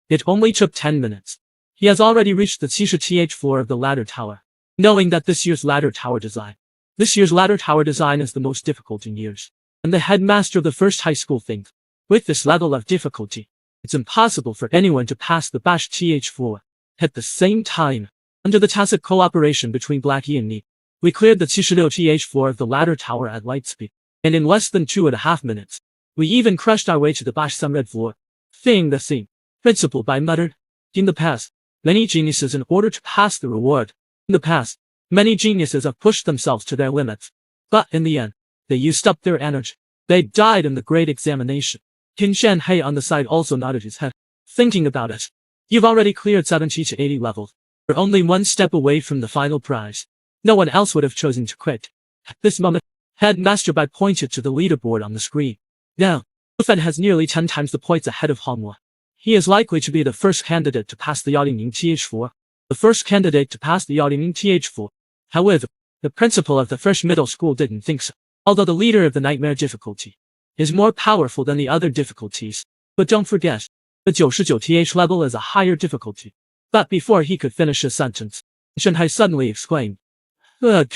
It only took 10 minutes. He has already reached the Wushi Th4 of the ladder tower. Knowing that this year's ladder tower design is the most difficult in years. And the headmaster of the first high school thinks, with this level of difficulty, it's impossible for anyone to pass the Bash Th4. At the same time, under the tacit cooperation between Blackie and me, we cleared the Wushi Th4 of the ladder tower at light speed. and in less than 2.5 minutes, we even crushed our way to the Bashsamred floor. Thing the same. Principle by muttered. In the past, many geniuses in order to pass the reward. In the past, many geniuses have pushed themselves to their limits. But in the end, they used up their energy. They died in the great examination. Qin Shanhei on the side also nodded his head. Thinking about it. You've already cleared 70 to 80 levels. You're only one step away from the final prize. No one else would have chosen to quit. At this moment, Headmaster Bai pointed to the leaderboard on the screen. Now, Fen has nearly 10 times the points ahead of Hongwa. He is likely to be the first candidate to pass the Yaolingying Th4. The first candidate to pass the Yaolingying Th4. However, the principal of the first middle school didn't think so. Although the leader of the nightmare difficulty is more powerful than the other difficulties. But don't forget, the 99th level is a higher difficulty. But before he could finish his sentence, Shanhai suddenly exclaimed, Ugh!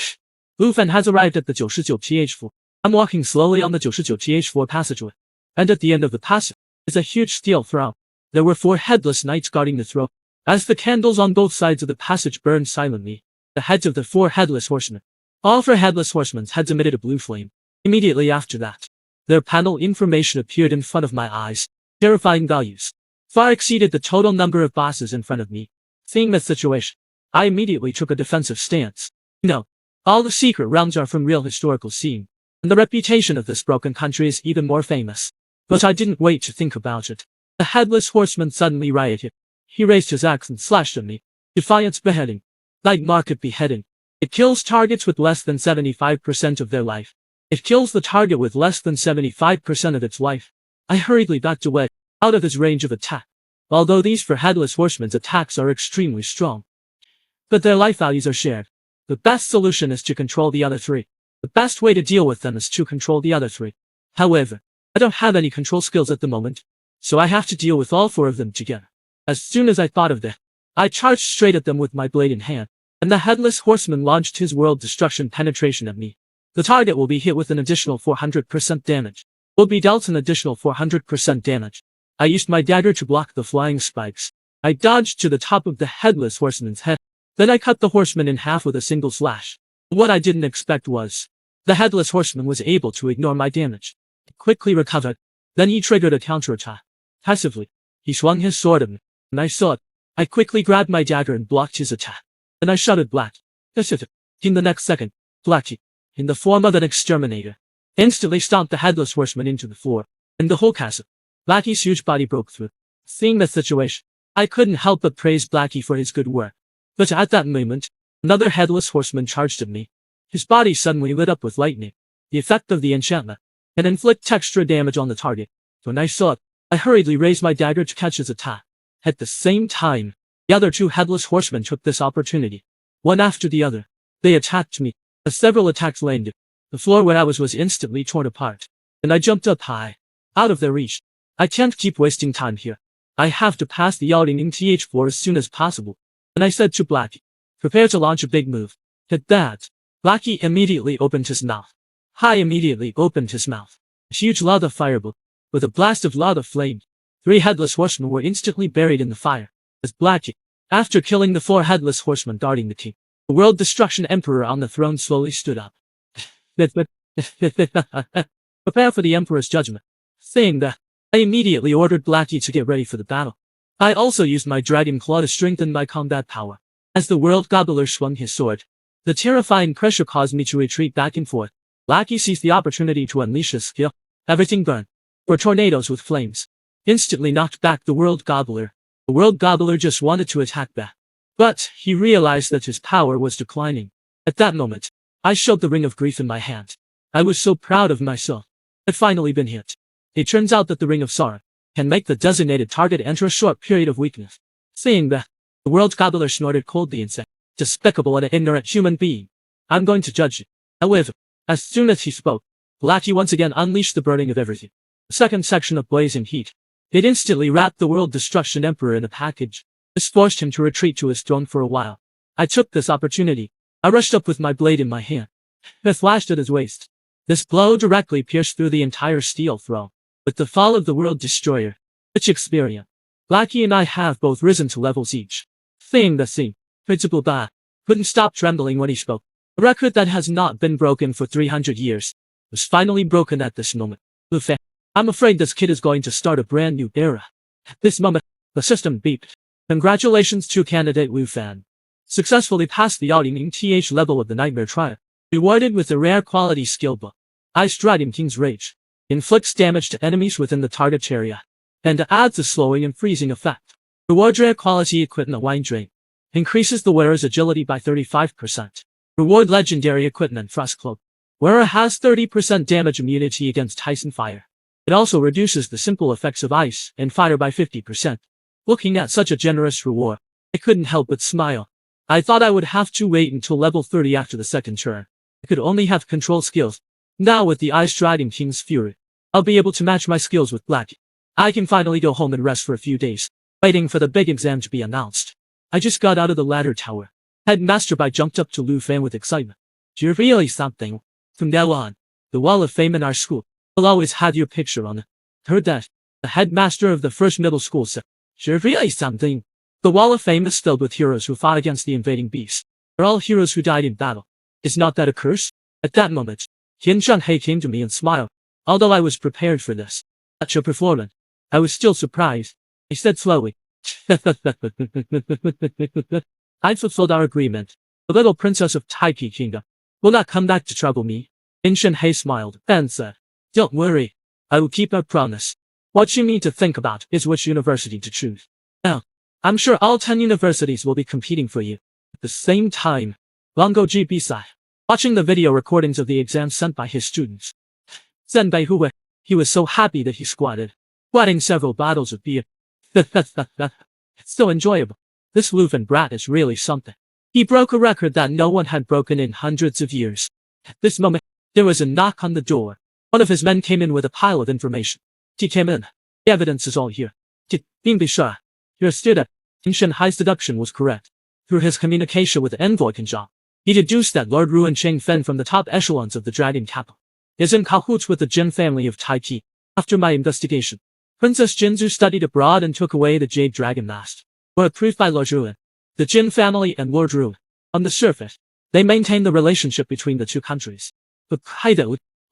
Wu Fen has arrived at the 99th. I'm walking slowly on the 99th passageway. And at the end of the passage is a huge steel throne. There were 4 headless knights guarding the throne. As the candles on both sides of the passage burned silently, the heads of the 4 headless horsemen. All 4 headless horsemen's heads emitted a blue flame. Immediately after that, their panel information appeared in front of my eyes. Terrifying values far exceeded the total number of bosses in front of me. Seeing the situation, I immediately took a defensive stance. No, all the secret realms are from real historical scene, and the reputation of this broken country is even more famous. But I didn't wait to think about it. The headless horseman suddenly rioted. He raised his axe and slashed at me. Defiance beheading. Night market beheading. It kills targets with less than 75% of their life. It kills the target with less than 75% of its life. I hurriedly backed away, out of his range of attack. Although these 4 headless horsemen's attacks are extremely strong, but their life values are shared. The best solution is to control the other 3. The best way to deal with them is to control the other 3. However, I don't have any control skills at the moment, so I have to deal with all 4 of them together. As soon as I thought of that, I charged straight at them with my blade in hand, and the headless horseman launched his world destruction penetration at me. The target will be hit with an additional 400% damage. Will be dealt an additional 400% damage. I used my dagger to block the flying spikes. I dodged to the top of the headless horseman's head. Then I cut the horseman in half with a single slash. What I didn't expect was, the headless horseman was able to ignore my damage. He quickly recovered. Then he triggered a counterattack. Passively, he swung his sword at me, and I saw it. I quickly grabbed my dagger and blocked his attack. Then I shouted Black. In the next second, Blackie, in the form of an exterminator, instantly stomped the headless horseman into the floor, and the whole castle. Blackie's huge body broke through. Seeing the situation, I couldn't help but praise Blackie for his good work. But at that moment, another headless horseman charged at me. His body suddenly lit up with lightning. The effect of the enchantment can inflict extra damage on the target. When I saw it, I hurriedly raised my dagger to catch his attack. At the same time, the other 2 headless horsemen took this opportunity. One after the other, they attacked me. As several attacks landed, the floor where I was instantly torn apart, and I jumped up high, out of their reach. I can't keep wasting time here. I have to pass the Yaolingying Th4 as soon as possible. And I said to Blackie, prepare to launch a big move. At that, Blackie immediately opened his mouth. I immediately opened his mouth. A huge lava fireball, with a blast of lava flame. 3 headless horsemen were instantly buried in the fire. As Blackie, after killing the 4 headless horsemen guarding the king, the world destruction emperor on the throne slowly stood up. Prepare for the emperor's judgment. Saying that, I immediately ordered Blackie to get ready for the battle. I also used my dragon claw to strengthen my combat power. As the world gobbler swung his sword, the terrifying pressure caused me to retreat back and forth. Blackie seized the opportunity to unleash his skill. Everything burned. Were tornadoes with flames. Instantly knocked back the world gobbler. The world gobbler just wanted to attack back. But he realized that his power was declining. At that moment, I showed the ring of grief in my hand. I was so proud of myself. I'd finally been hit. It turns out that the ring of sorrow can make the designated target enter a short period of weakness. Saying that, the world gobbler snorted coldly and said, despicable and ignorant human being. I'm going to judge you. However, as soon as he spoke, Blackie once again unleashed the burning of everything. The second section of blazing heat. It instantly wrapped the world destruction emperor in a package. This forced him to retreat to his throne for a while. I took this opportunity. I rushed up with my blade in my hand. I flashed at his waist. This blow directly pierced through the entire steel throne. With the fall of the world destroyer, rich experience, Blackie and I have both risen to levels each. Thing the same. Principal Ba couldn't stop trembling when he spoke. A record that has not been broken for 300 years. was finally broken at this moment. Lu Fan, I'm afraid this kid is going to start a brand new era. At this moment, the system beeped. Congratulations to candidate Lu Fan. Successfully passed the auditing TH level of the Nightmare Trial. Rewarded with a rare quality skill book. Ice Dragon King's Rage. Inflicts damage to enemies within the target area. And adds a slowing and freezing effect. Reward rare quality equipment Wine Drain. Increases the wearer's agility by 35%. Reward legendary equipment Frost Cloak. Wearer has 30% damage immunity against Tyson Fire. It also reduces the simple effects of ice and fire by 50%. Looking at such a generous reward, I couldn't help but smile. I thought I would have to wait until level 30 after the second turn. I could only have control skills. Now with the Ice Dragon King's Fury, I'll be able to match my skills with Black. I can finally go home and rest for a few days, waiting for the big exam to be announced. I just got out of the ladder tower. Headmaster Bai jumped up to Lu Fan with excitement. You're really something. From now on, the Wall of Fame in our school will always have your picture on it. Heard that? The headmaster of the first middle school said, you're really something. The Wall of Fame is filled with heroes who fought against the invading beasts. They're all heroes who died in battle. Is not that a curse? At that moment, Qian Zhenhe came to me and smiled. Although I was prepared for this, such a performance, I was still surprised. I said slowly, I fulfilled our agreement. The little princess of Taiki Kingdom will not come back to trouble me. Qian Zhenhe smiled and said, don't worry. I will keep our promise. What you need to think about is which university to choose. Now, I'm sure all 10 universities will be competing for you. At the same time, Longo Ji Bisai, watching the video recordings of the exams sent by his students. Zenbei Hui, he was so happy that he squatting several bottles of beer. It's so enjoyable. This Lu Fan brat is really something. He broke a record that no one had broken in hundreds of years. At this moment, there was a knock on the door. One of his men came in with a pile of information. He came in. The evidence is all here. Be sure. Your student, Qian Zhenhe's deduction was correct. Through his communication with Envoy Kanjang, he deduced that Lord Ruan Chengfen from the top echelons of the Dragon Capital is in cahoots with the Jin family of Taiki. After my investigation, Princess Jinzu studied abroad and took away the Jade Dragon Mask. Were approved by Lord Ruan, the Jin family and Lord Ruan. On the surface, they maintain the relationship between the two countries. But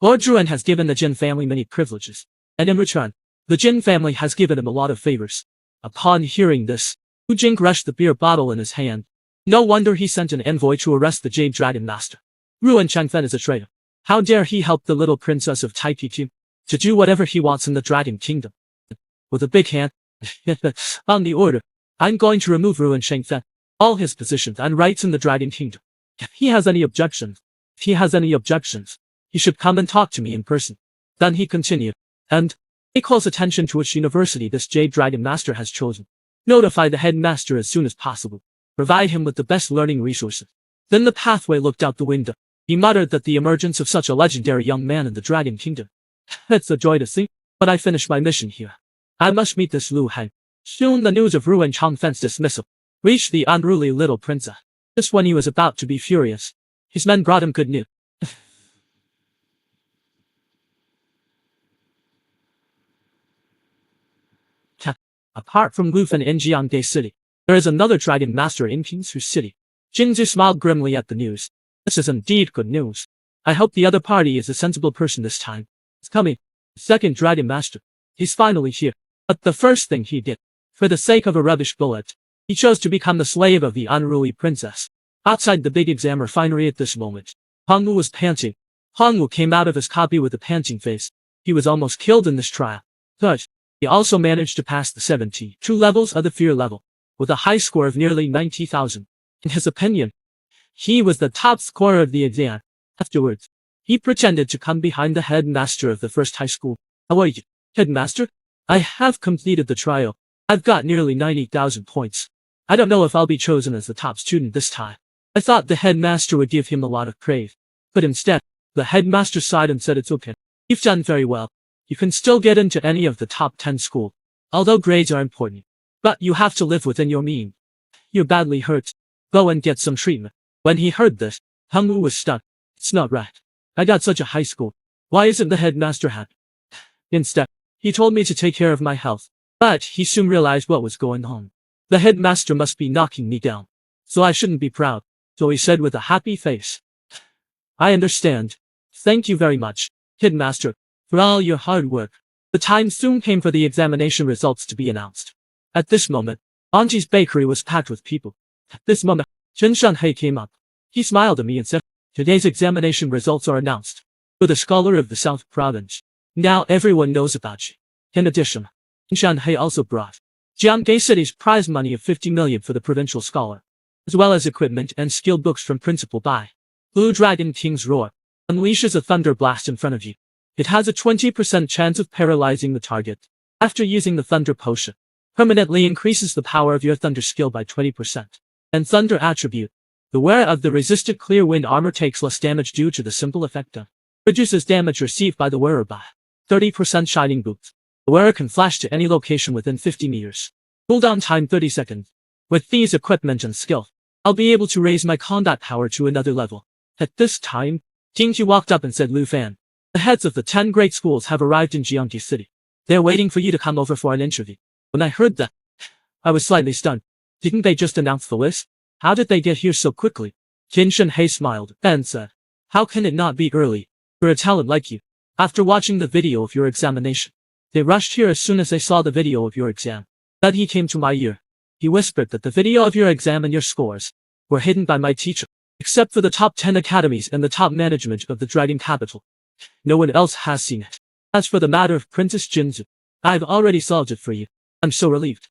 Lord Ruan has given the Jin family many privileges, and in return, the Jin family has given him a lot of favors. Upon hearing this, Hu Jing crushed the beer bottle in his hand. No wonder he sent an envoy to arrest the Jade Dragon Master. Ruan Chengfen is a traitor. How dare he help the little princess of Taiki to do whatever he wants in the Dragon Kingdom. With a big hand, on the order, I'm going to remove Ruan Chengfen, all his positions and rights in the Dragon Kingdom. If he has any objections, he should come and talk to me in person. Then he continued, and pay close attention to which university this Jade Dragon Master has chosen. Notify the headmaster as soon as possible. Provide him with the best learning resources. Then the pathway looked out the window. He muttered that the emergence of such a legendary young man in the Dragon Kingdom. It's a joy to see, but I finished my mission here. I must meet this Lu Heng. Soon the news of Ruan Chengfen's dismissal reached the unruly little princess. Just when he was about to be furious, his men brought him good news. Apart from Lu Fan in Jiangde City, there is another Dragon Master in Qingsu City. Jinzu smiled grimly at the news. This is indeed good news. I hope the other party is a sensible person this time. It's coming. The second Dragon Master. He's finally here. But the first thing he did, for the sake of a rubbish bullet, he chose to become the slave of the unruly princess. Outside the big exam refinery at this moment, Hongwu was panting. Hongwu came out of his copy with a panting face. He was almost killed in this trial. But he also managed to pass the 72 levels of the fear level, with a high score of nearly 90,000. In his opinion, he was the top scorer of the exam. Afterwards, he pretended to come behind the headmaster of the first high school. How are you, headmaster? I have completed the trial. I've got nearly 90,000 points. I don't know if I'll be chosen as the top student this time. I thought the headmaster would give him a lot of praise. But instead, the headmaster sighed and said it's okay. You've done very well. You can still get into any of the top 10 schools, although grades are important. But you have to live within your means. You're badly hurt. Go and get some treatment. When he heard this, Hongwu was stunned. It's not right. I got such a high score. Why isn't the headmaster happy? Instead, he told me to take care of my health. But he soon realized what was going on. The headmaster must be knocking me down. So I shouldn't be proud. So he said with a happy face. I understand. Thank you very much. Headmaster, for all your hard work. The time soon came for the examination results to be announced. At this moment, Auntie's bakery was packed with people. At this moment, Chen Shanhei came up. He smiled at me and said, "Today's examination results are announced. You're the scholar of the South Province. Now everyone knows about you." In addition, Chen Shanhei also brought Jiangge City's prize money of 50 million for the provincial scholar, as well as equipment and skill books from Principal Bai. Blue Dragon King's Roar unleashes a thunder blast in front of you. It has a 20% chance of paralyzing the target. After using the thunder potion, permanently increases the power of your thunder skill by 20%. And thunder attribute. The wearer of the resisted clear wind armor takes less damage due to the simple effect. Reduces damage received by the wearer by 30% shining boots. The wearer can flash to any location within 50 meters. Cooldown time 30 seconds. With these equipment and skill, I'll be able to raise my combat power to another level. At this time, King Qi walked up and said, "Lu Fan, the heads of the 10 great schools have arrived in Jiangge City. They're waiting for you to come over for an interview." When I heard that, I was slightly stunned. Didn't they just announce the list? How did they get here so quickly? Qin Shenhei smiled and said, "How can it not be early for a talent like you? After watching the video of your examination, they rushed here as soon as they saw the video of your exam." Then he came to my ear. He whispered that the video of your exam and your scores were hidden by my teacher, except for the top 10 academies and the top management of the Dragon Capital. No one else has seen it. As for the matter of Princess Jinzu, I've already solved it for you. I'm so relieved.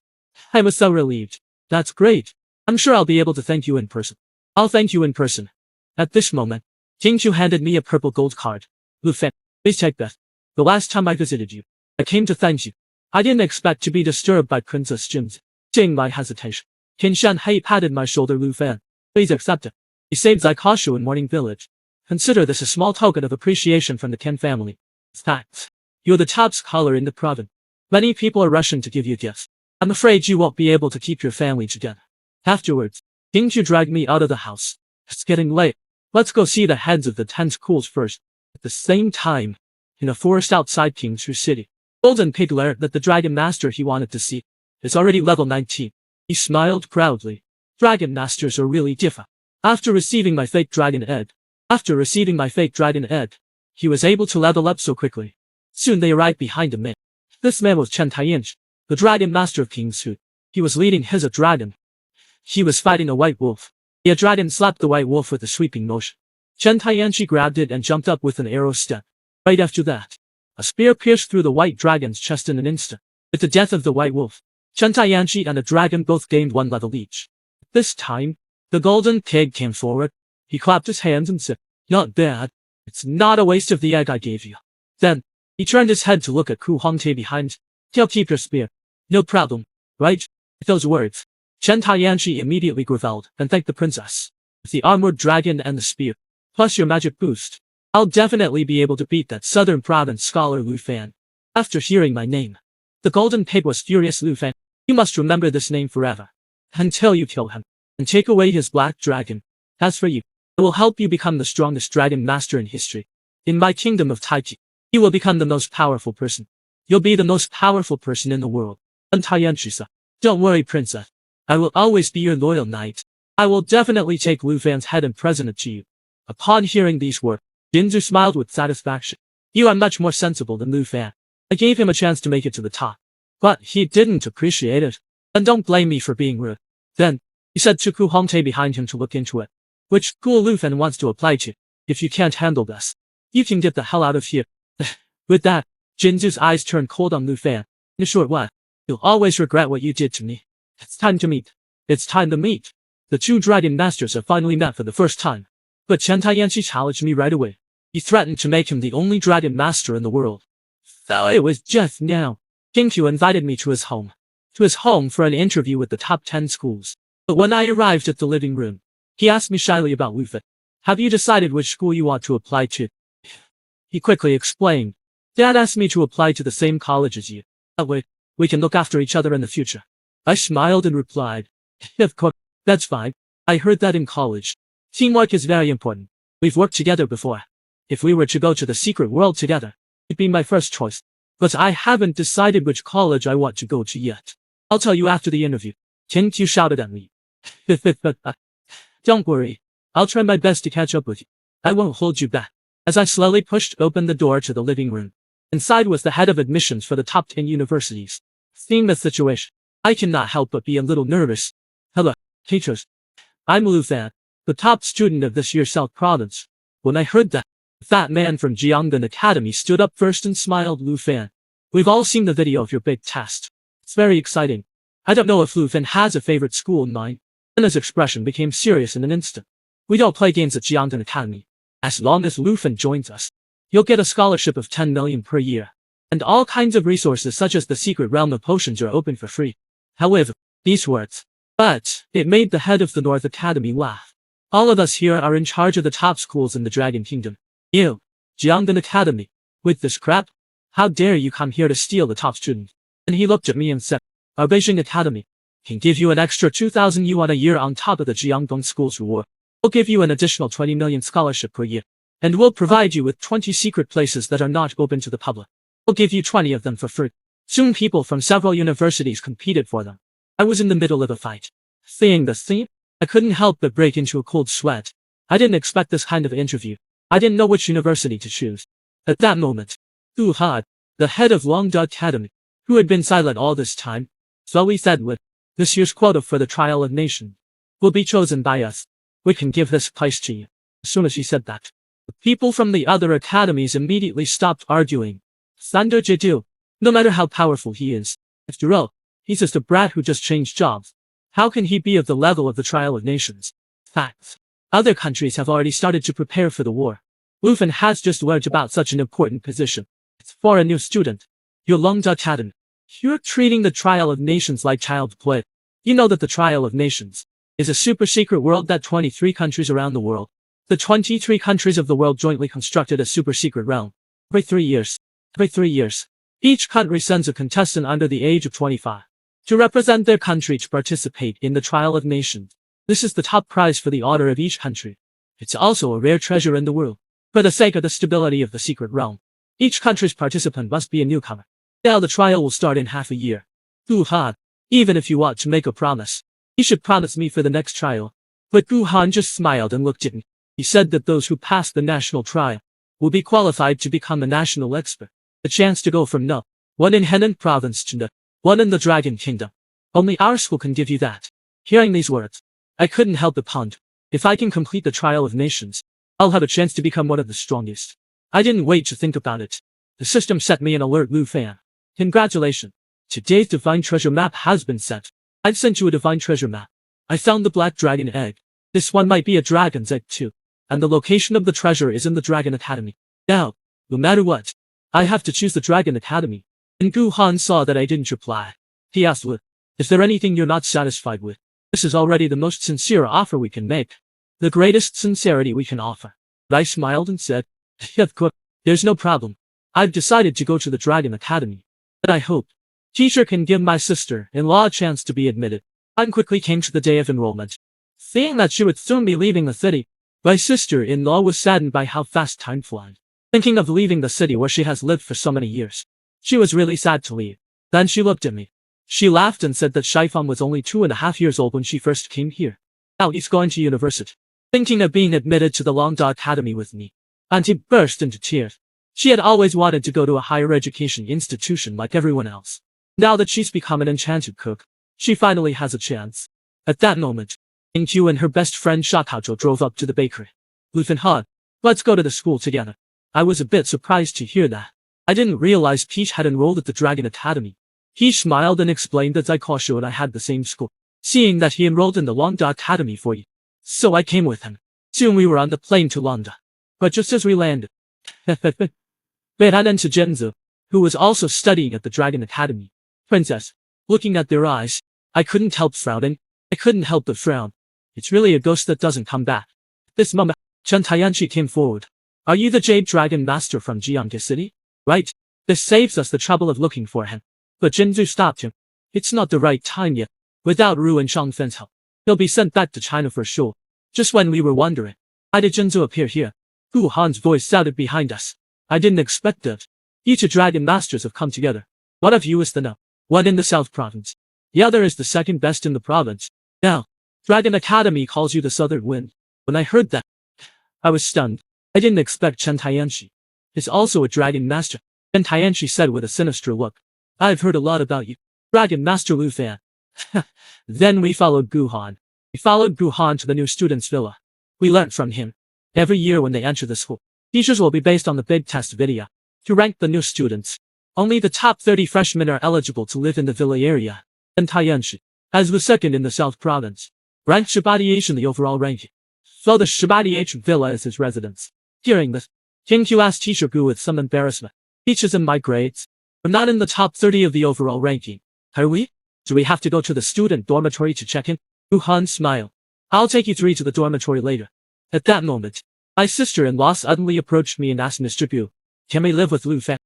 I'm so relieved. That's great. I'm sure I'll be able to thank you in person. I'll thank you in person. At this moment, King Chu handed me a purple gold card. "Lu Fan, please take that. The last time I visited you, I came to thank you. I didn't expect to be disturbed by Princess Jinzu." Seeing my hesitation, Qin Shanhei patted my shoulder. "Lu Fan, please accept it. You saved Zaikashu in Morning Village. Consider this a small token of appreciation from the Ken family. Thanks. You're the top scholar in the province. Many people are rushing to give you gifts. I'm afraid you won't be able to keep your family together." Afterwards, King Chu dragged me out of the house. "It's getting late. Let's go see the heads of the 10 schools first." At the same time, in a forest outside King Chu City, Golden Pig learned that the Dragon Master he wanted to see is already level 19. He smiled proudly. Dragon Masters are really different. After receiving my fake Dragon Egg, he was able to level up so quickly. Soon they arrived behind a man. This man was Chen Taiyanchi, the Dragon Master of King Su. He was leading his dragon. He was fighting a white wolf. The dragon slapped the white wolf with a sweeping motion. Chen Taiyanchi grabbed it and jumped up with an arrow step. Right after that, a spear pierced through the white dragon's chest in an instant. With the death of the white wolf, Chen Taiyanchi and the dragon both gained 1 level each. This time, the golden pig came forward. He clapped his hands and said, "Not bad. It's not a waste of the egg I gave you." Then, he turned his head to look at Ku Hongtae behind. "He'll keep your spear. No problem, right?" With those words, Chen Taiyanchi immediately grovelled and thanked the princess. "With the armored dragon and the spear, plus your magic boost, I'll definitely be able to beat that southern province scholar Lu Fan." After hearing my name, the golden pig was furious. "Lu Fan, you must remember this name forever. Until you kill him, and take away his black dragon. As for you, I will help you become the strongest dragon master in history. In my kingdom of Taiki, you will become the most powerful person. You'll be the most powerful person in the world." And Taiyanchi said, "Don't worry, princess. I will always be your loyal knight. I will definitely take Lu Fan's head and present it to you." Upon hearing these words, Jinzu smiled with satisfaction. "You are much more sensible than Lu Fan. I gave him a chance to make it to the top, but he didn't appreciate it. And don't blame me for being rude." Then, he said to Ku Hongtae behind him to look into it. "Which school Lu Fan wants to apply to? If you can't handle this, you can get the hell out of here." With that, Jinzu's eyes turned cold on Lu Fan. "In a short while, you'll always regret what you did to me. It's time to meet. It's time to meet." The 2 dragon masters have finally met for the first time. But Chen Taiyanchi challenged me right away. He threatened to make him the only dragon master in the world. So it was just now. King Q invited me to his home for an interview with the top 10 schools. But when I arrived at the living room, he asked me shyly about Lu Fan. "Have you decided which school you want to apply to?" He quickly explained. "Dad asked me to apply to the same college as you. That way, we can look after each other in the future." I smiled and replied, "Of course, that's fine. I heard that in college. Teamwork is very important. We've worked together before. If we were to go to the secret world together, it'd be my first choice. But I haven't decided which college I want to go to yet. I'll tell you after the interview." King Q shouted at me. "Don't worry. I'll try my best to catch up with you. I won't hold you back." as I slowly pushed open the door to the living room. Inside was the head of admissions for the top 10 universities. Seeing the situation, I cannot help but be a little nervous. Hello, teachers. I'm Lu Fan, the top student of this year's South Province. When I heard that, the fat man from Jiangdan Academy stood up first and smiled. Lu Fan, we've all seen the video of your big test. It's very exciting. I don't know if Lu Fan has a favorite school in mind. And his expression became serious in an instant. We don't play games at Jiangdan Academy. As long as Lu Fan joins us, you'll get a scholarship of 10 million per year. And all kinds of resources such as the secret realm of potions are open for free. However, these words, but, it made the head of the North Academy laugh. All of us here are in charge of the top schools in the Dragon Kingdom. You, Jiangdan Academy, with this crap? How dare you come here to steal the top student? And he looked at me and said, our Beijing Academy can give you an extra 2,000 yuan a year on top of the Jiangdong school's reward. We'll give you an additional 20 million scholarship per year. And we'll provide you with 20 secret places that are not open to the public. We'll give you 20 of them for free. Soon people from several universities competed for them. I was in the middle of a fight. Seeing this scene, I couldn't help but break into a cold sweat. I didn't expect this kind of interview. I didn't know which university to choose. At that moment, Gu Han, the head of world.But Academy, who had been silent all this time, slowly said with, this year's quota for the trial of nations will be chosen by us. We can give this place to you. As soon as he said that, the people from the other academies immediately stopped arguing. Sander Jidu, no matter how powerful he is, after all, he's just a brat who just changed jobs. How can he be of the level of the trial of nations? Facts. Other countries have already started to prepare for the war. Lu Fan has just learned about such an important position. It's for a new student. Your world.But Academy. You're treating the trial of nations like child's play. You know that the trial of nations is a super secret world that 23 countries around the world. The 23 countries of the world jointly constructed a super secret realm. Every 3 years, each country sends a contestant under the age of 25 to represent their country to participate in the trial of nations. This is the top prize for the honor of each country. It's also a rare treasure in the world. For the sake of the stability of the secret realm, each country's participant must be a newcomer. Now the trial will start in half a year. Gu Han, even if you want to make a promise, you should promise me for the next trial. But Gu Han just smiled and looked at me. He said that those who pass the national trial will be qualified to become a national expert. The chance to go from no one in Henan province to no one in the Dragon Kingdom. Only our school can give you that. Hearing these words, I couldn't help but ponder. If I can complete the trial of nations, I'll have a chance to become one of the strongest. I didn't wait to think about it. The system set me an alert. Lu Fan, congratulations. Today's divine treasure map has been sent. I've sent you a divine treasure map. I found the Black Dragon egg. This one might be a dragon's egg too. And the location of the treasure is in the Dragon Academy. Now, no matter what, I have to choose the Dragon Academy. And Gu Han saw that I didn't reply. He asked, is there anything you're not satisfied with? This is already the most sincere offer we can make. The greatest sincerity we can offer. But I smiled and said, of course, there's no problem. I've decided to go to the Dragon Academy. But I hope teacher can give my sister-in-law a chance to be admitted. I quickly came to the day of enrollment. Seeing that she would soon be leaving the city, my sister-in-law was saddened by how fast time flies. Thinking of leaving the city where she has lived for so many years. She was really sad to leave. Then she looked at me. She laughed and said that Shaifan was only 2.5 years old when she first came here. Now he's going to university. Thinking of being admitted to the world.But Academy with me. Auntie burst into tears. She had always wanted to go to a higher education institution like everyone else. Now that she's become an enchanted cook, she finally has a chance. At that moment, Yingqiu and her best friend Shakaozhou drove up to the bakery. Lu Fan, let's go to the school together. I was a bit surprised to hear that. I didn't realize Peach had enrolled at the Dragon Academy. He smiled and explained that Zaikoshu and I had the same school, seeing that he enrolled in the world.But Academy for you. So I came with him. Soon we were on the plane to London. But just as we landed, we ran into Zhenzu, who was also studying at the Dragon Academy. Princess, looking at their eyes, I couldn't help frowning. I couldn't help but frown. It's really a ghost that doesn't come back. This moment, Chen Tianchi came forward. Are you the Jade Dragon Master from Jiangda City? Right. This saves us the trouble of looking for him. But Zhenzu stopped him. It's not the right time yet. Without Ru and Shangfen's help, he'll be sent back to China for sure. Just when we were wondering, why did Zhenzu appear here? Gu Han's voice sounded behind us. I didn't expect it. You two Dragon Masters have come together. One of you is the no one in the South Province. The other is the second best in the province. Now, Dragon Academy calls you the Southern Wind. When I heard that, I was stunned. I didn't expect Chen Tianxi is also a dragon master. Chen Tianxi said with a sinister look. I've heard a lot about you, Dragon Master Lu Fan. Then we followed Guhan. We followed Guhan to the new student's villa. We learned from him. Every year when they enter the school, teachers will be based on the big test video to rank the new students. Only the top 30 freshmen are eligible to live in the villa area. And Tianxi, as the second in the South Province, ranked Shabadiach in the overall ranking. So the Shabadiach villa is his residence. Hearing this, King Q asked teacher Gu with some embarrassment. Teaches him my grades. We're not in the top 30 of the overall ranking. Are we? Do we have to go to the student dormitory to check in? Guhan smiled. I'll take you three to the dormitory later. At that moment, my sister-in-law suddenly approached me and asked Mr. Gu, can we live with Lu Fan?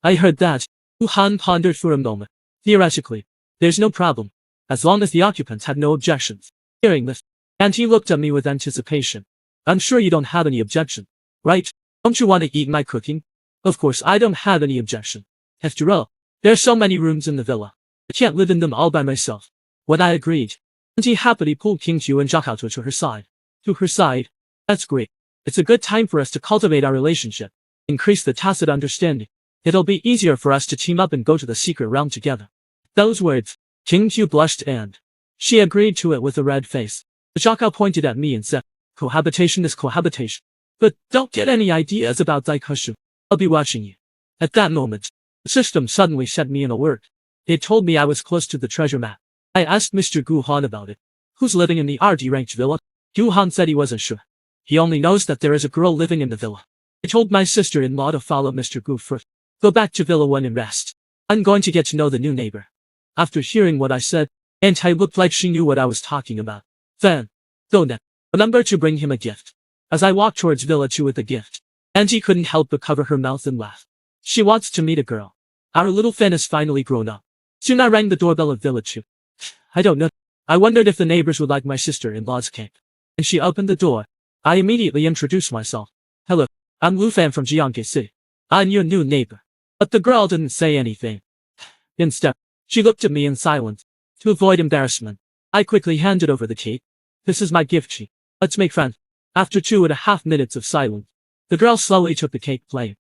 I heard that. Guhan pondered for a moment. Theoretically, there's no problem, as long as the occupants had no objections. Hearing this, and he looked at me with anticipation. I'm sure you don't have any objection, right? Don't you want to eat my cooking? Of course I don't have any objection. After all, there's so many rooms in the villa. I can't live in them all by myself. When I agreed, Auntie happily pulled King Qiu and Zhao to her side. To her side. That's great. It's a good time for us to cultivate our relationship. Increase the tacit understanding. It'll be easier for us to team up and go to the secret realm together. Those words, King Qiu blushed and she agreed to it with a red face. Zhao pointed at me and said, cohabitation is cohabitation. But don't get any ideas about Daikoshu. I'll be watching you. At that moment, the system suddenly set me an alert. It told me I was close to the treasure map. I asked Mr. Guhan about it. Who's living in the RD-ranked villa? Guhan said he wasn't sure. He only knows that there is a girl living in the villa. I told my sister-in-law to follow Mr. Gu first. Go back to Villa 1 and rest. I'm going to get to know the new neighbor. After hearing what I said, Auntie looked like she knew what I was talking about. Then, don't remember to bring him a gift. As I walked towards Villa 2 with the gift, Auntie couldn't help but cover her mouth and laugh. She wants to meet a girl. Our little fan is finally grown up. Soon I rang the doorbell of Villa 2. I don't know. I wondered if the neighbors would like my sister-in-law's cake. And she opened the door. I immediately introduced myself. Hello, I'm Lu Fan from Jiangke City. I'm your new neighbor. But the girl didn't say anything. Instead, she looked at me in silence. To avoid embarrassment, I quickly handed over the cake. This is my gift sheet. Let's make friends. After 2.5 minutes of silence, the girl slowly took the cake plate.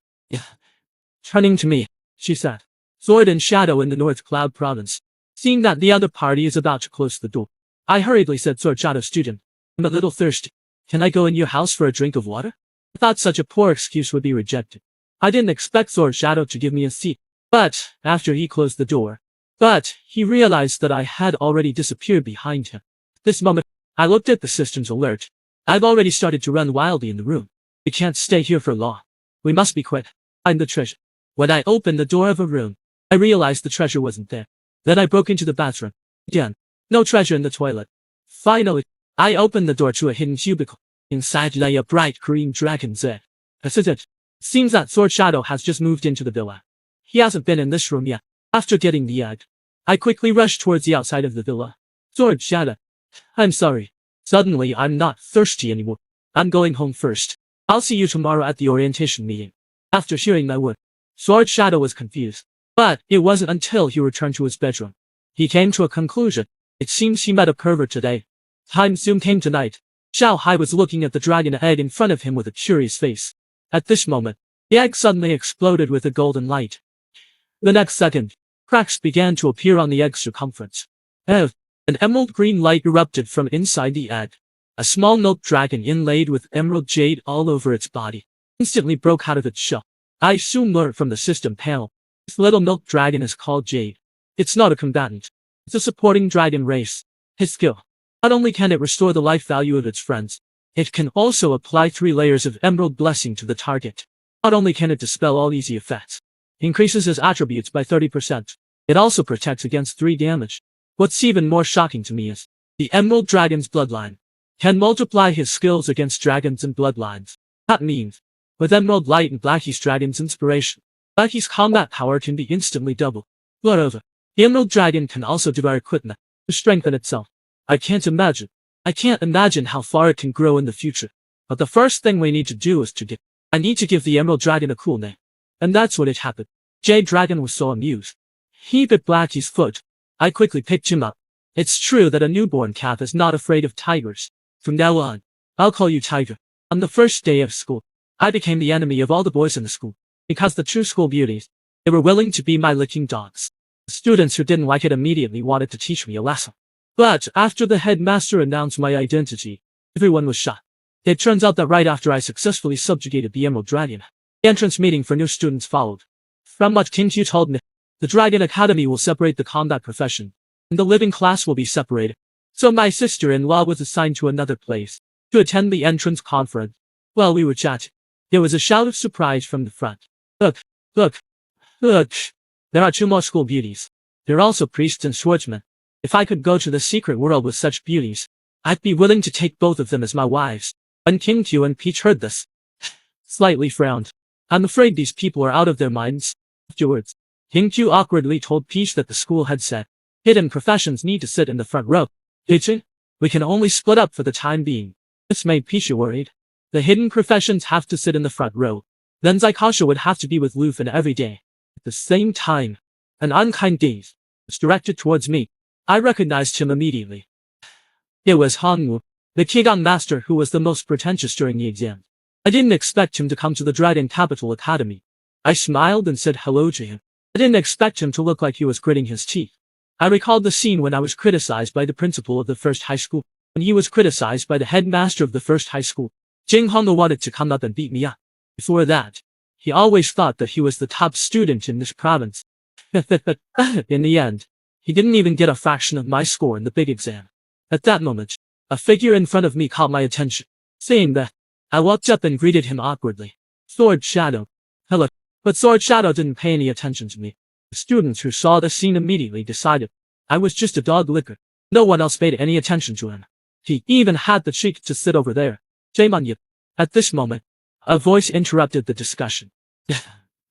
Turning to me, she said, Sword and Shadow in the North Cloud Province. Seeing that the other party is about to close the door, I hurriedly said, Sword Shadow student, I'm a little thirsty. Can I go in your house for a drink of water? I thought such a poor excuse would be rejected. I didn't expect Sword Shadow to give me a seat. But, after he closed the door, he realized that I had already disappeared behind him. At this moment, I looked at the system's alert. I've already started to run wildly in the room. We can't stay here for long. We must be quick. Find the treasure. When I opened the door of a room, I realized the treasure wasn't there. Then I broke into the bathroom. Again, no treasure in the toilet. Finally, I opened the door to a hidden cubicle. Inside lay a bright green dragon's egg. This is it. Seems that Sword Shadow has just moved into the villa. He hasn't been in this room yet. After getting the egg, I quickly rushed towards the outside of the villa. Sword Shadow. I'm sorry. Suddenly I'm not thirsty anymore. I'm going home first. I'll see you tomorrow at the orientation meeting. After hearing my word, Sword Shadow was confused. But it wasn't until he returned to his bedroom. He came to a conclusion. It seems he met a pervert today. Time soon came to night. Xiao Hai was looking at the dragon egg in front of him with a curious face. At this moment, the egg suddenly exploded with a golden light. The next second, cracks began to appear on the egg's circumference. An emerald green light erupted from inside the egg. A small milk dragon inlaid with emerald jade all over its body instantly broke out of its shell. I soon learned from the system panel. This little milk dragon is called Jade. It's not a combatant. It's a supporting dragon race. His skill. Not only can it restore the life value of its friends, it can also apply 3 layers of emerald blessing to the target. Not only can it dispel all easy effects, increases his attributes by 30%. It also protects against 3 damage. What's even more shocking to me is, the Emerald Dragon's bloodline can multiply his skills against dragons and bloodlines. That means, with Emerald Light and Blackie's Dragon's inspiration, Blackie's combat power can be instantly doubled. Moreover, the Emerald Dragon can also devour equipment to strengthen itself. I can't imagine how far it can grow in the future. But the first thing we need to do is I need to give the Emerald Dragon a cool name. And that's what it happened. Jade Dragon was so amused. He bit Blackie's foot. I quickly picked him up. It's true that a newborn calf is not afraid of tigers. From now on, I'll call you Tiger. On the first day of school, I became the enemy of all the boys in the school, because the true school beauties, they were willing to be my licking dogs. The students who didn't like it immediately wanted to teach me a lesson. But after the headmaster announced my identity, everyone was shocked. It turns out that right after I successfully subjugated the Emerald Dragon, the entrance meeting for new students followed. From what King Q told me, the Dragon Academy will separate the combat profession, and the living class will be separated. So my sister-in-law was assigned to another place, to attend the entrance conference. While we were chatting, there was a shout of surprise from the front. Look, look, look. There are two more school beauties. They're also priests and swordsmen. If I could go to the secret world with such beauties, I'd be willing to take both of them as my wives. When King Q and Peach heard this, slightly frowned. I'm afraid these people are out of their minds. Afterwards, King Q awkwardly told Peach that the school had said, hidden professions need to sit in the front row. Peach, we can only split up for the time being. This made Peach worried. The hidden professions have to sit in the front row. Then Zaikasha would have to be with Lufin every day. At the same time, an unkind gaze was directed towards me. I recognized him immediately. It was Hanwu, the Kigang master who was the most pretentious during the exam. I didn't expect him to come to the Dragon Capital Academy. I smiled and said hello to him. I didn't expect him to look like he was gritting his teeth. I recalled the scene when I was criticized by the principal of the first high school, when he was criticized by the headmaster of the first high school. Jing Hongwu wanted to come up and beat me up. Before that, he always thought that he was the top student in this province. In the end, he didn't even get a fraction of my score in the big exam. At that moment, a figure in front of me caught my attention. Saying that, I walked up and greeted him awkwardly. Sword Shadow. Hello. But Sword Shadow didn't pay any attention to me. The students who saw the scene immediately decided I was just a dog licker. No one else paid any attention to him. He even had the cheek to sit over there. Shame on you. At this moment, a voice interrupted the discussion.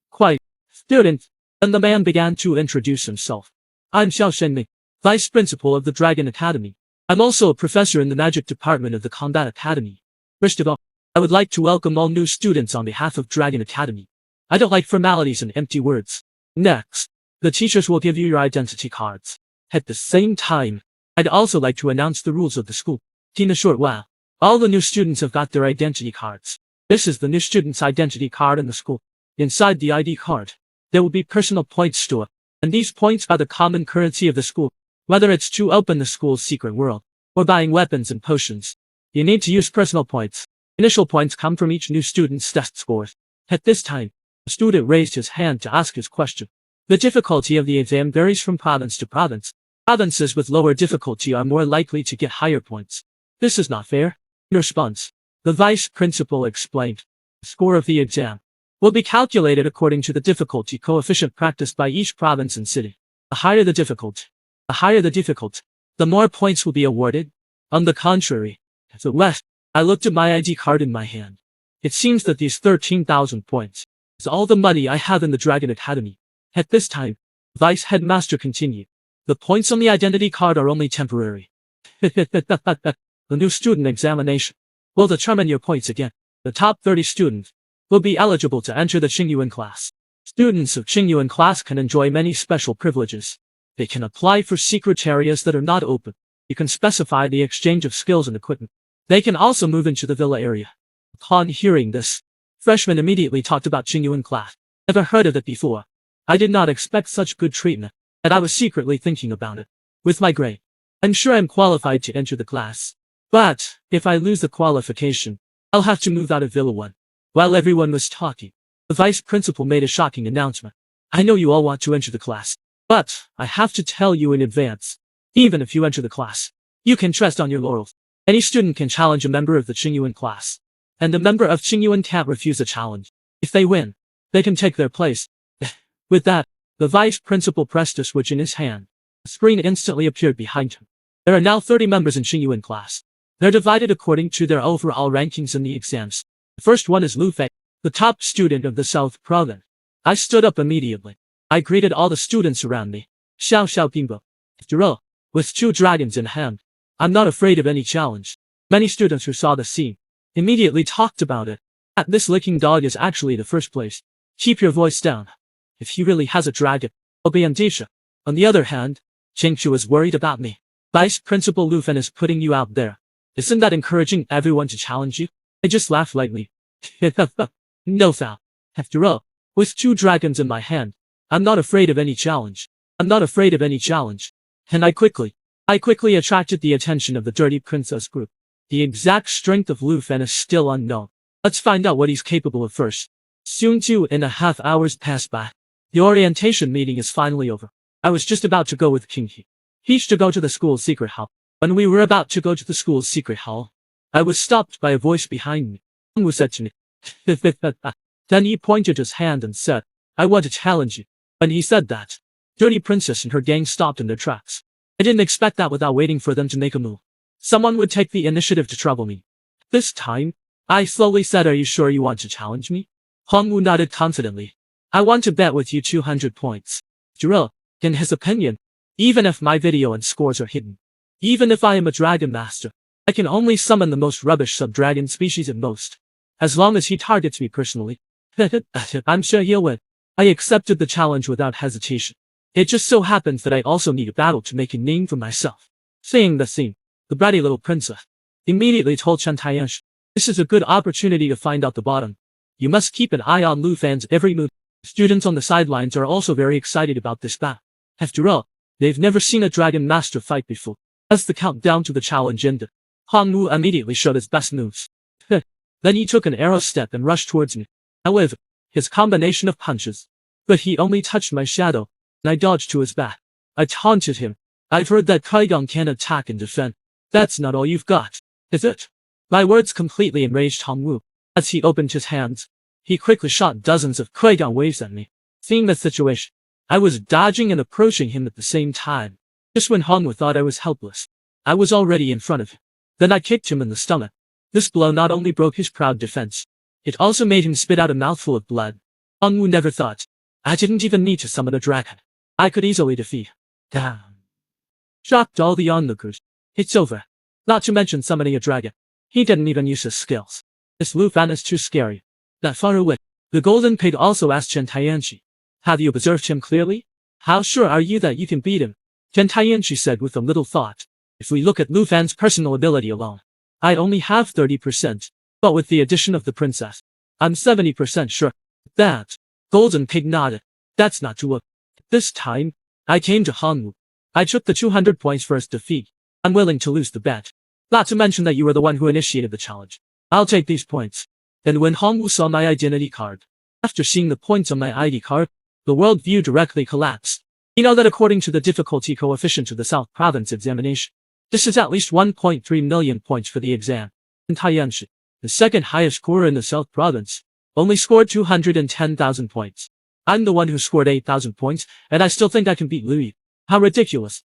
Quiet, student. And the man began to introduce himself. I'm Xiao Shenming, Vice Principal of the Dragon Academy. I'm also a professor in the Magic Department of the Combat Academy. First of all, I would like to welcome all new students on behalf of Dragon Academy. I don't like formalities and empty words. Next, the teachers will give you your identity cards. At the same time, I'd also like to announce the rules of the school. In a short while, all the new students have got their identity cards. This is the new student's identity card in the school. Inside the ID card, there will be personal points stored, and these points are the common currency of the school. Whether it's to open the school's secret world, or buying weapons and potions, you need to use personal points. Initial points come from each new student's test scores. At this time, a student raised his hand to ask his question. The difficulty of the exam varies from province to province. Provinces with lower difficulty are more likely to get higher points. This is not fair. In response, the vice principal explained. The score of the exam will be calculated according to the difficulty coefficient practiced by each province and city. The higher the difficulty, the more points will be awarded. On the contrary, at the left, I looked at my ID card in my hand. It seems that these 13,000 points is all the money I have in the Dragon Academy. At this time, Vice Headmaster continued. The points on the identity card are only temporary. The new student examination will determine your points again. The top 30 students will be eligible to enter the Qingyuan class. Students of Qingyuan class can enjoy many special privileges. They can apply for secret areas that are not open. You can specify the exchange of skills and equipment. They can also move into the villa area. Upon hearing this, freshmen immediately talked about Qingyuan class. Never heard of it before. I did not expect such good treatment, and I was secretly thinking about it. With my grade, I'm sure I'm qualified to enter the class. But, if I lose the qualification, I'll have to move out of Villa 1. While everyone was talking, the vice principal made a shocking announcement. I know you all want to enter the class, but I have to tell you in advance. Even if you enter the class, you can rest on your laurels. Any student can challenge a member of the Qingyuan class, and a member of Qingyuan can't refuse a challenge. If they win, they can take their place. With that, the vice principal pressed a switch in his hand. A screen instantly appeared behind him. There are now 30 members in Qingyuan class. They're divided according to their overall rankings in the exams. The first one is Lu Fei, the top student of the South Province. I stood up immediately. I greeted all the students around me. Xiao Xiao Bingbo. After all, with 2 dragons in hand, I'm not afraid of any challenge. Many students who saw the scene immediately talked about it. This licking dog is actually the first place. Keep your voice down. If he really has a dragon, I'll be Andisha. On the other hand, Qingchu is worried about me. Vice Principal Lufen is putting you out there. Isn't that encouraging everyone to challenge you? I just laughed lightly. No foul. After all, with 2 dragons in my hand, I'm not afraid of any challenge. I'm not afraid of any challenge. And I quickly attracted the attention of the dirty princess group. The exact strength of Lu Fan is still unknown. Let's find out what he's capable of first. Soon 2.5 hours pass by. The orientation meeting is finally over. I was just about to go with King He to go to the school's secret hall. When we were about to go to the school's secret hall, I was stopped by a voice behind me. Who said to me, Then he pointed his hand and said, I want to challenge you. When he said that, Dirty Princess and her gang stopped in their tracks. I didn't expect that without waiting for them to make a move. Someone would take the initiative to trouble me. This time, I slowly said, are you sure you want to challenge me? Hongwu nodded confidently. I want to bet with you 200 points. Drill, in his opinion, even if my video and scores are hidden, even if I am a dragon master, I can only summon the most rubbish sub-dragon species at most. As long as he targets me personally, I'm sure he'll win. I accepted the challenge without hesitation. It just so happens that I also need a battle to make a name for myself. Seeing the scene, the bratty little princess immediately told Chen Taiyanshi, this is a good opportunity to find out the bottom. You must keep an eye on Lu Fan's every move. Students on the sidelines are also very excited about this battle. After all, they've never seen a dragon master fight before. As the countdown to the challenge ended, Hongwu immediately showed his best moves. Then he took an arrow step and rushed towards me. However, his combination of punches, but he only touched my shadow, and I dodged to his back. I taunted him. I've heard that Kuigang can attack and defend. That's not all you've got, is it? My words completely enraged Hongwu. As he opened his hands, he quickly shot dozens of Kuigang waves at me. Seeing the situation, I was dodging and approaching him at the same time. Just when Hongwu thought I was helpless, I was already in front of him. Then I kicked him in the stomach. This blow not only broke his proud defense, it also made him spit out a mouthful of blood. Hongwu never thought. I didn't even need to summon a dragon. I could easily defeat. Damn. Shocked all the onlookers. It's over. Not to mention summoning a dragon. He didn't even use his skills. This Lu Fan is too scary. That far away. The golden pig also asked Chen Taiyanshi. Have you observed him clearly? How sure are you that you can beat him? Chen Taiyanshi said with a little thought. If we look at Lu Fan's personal ability alone, I only have 30%. But with the addition of the princess, I'm 70% sure. That. Golden pig nodded. That's not true. This time, I came to Hongwu. I took the 200 points for his defeat. I'm willing to lose the bet. Not to mention that you were the one who initiated the challenge. I'll take these points. And when Hongwu saw my identity card, after seeing the points on my ID card, the world view directly collapsed. You know that according to the difficulty coefficient of the South Province examination, this is at least 1.3 million points for the exam. And Taiyanshi, the second highest scorer in the South Province, only scored 210,000 points. I'm the one who scored 8,000 points, and I still think I can beat Louis. How ridiculous.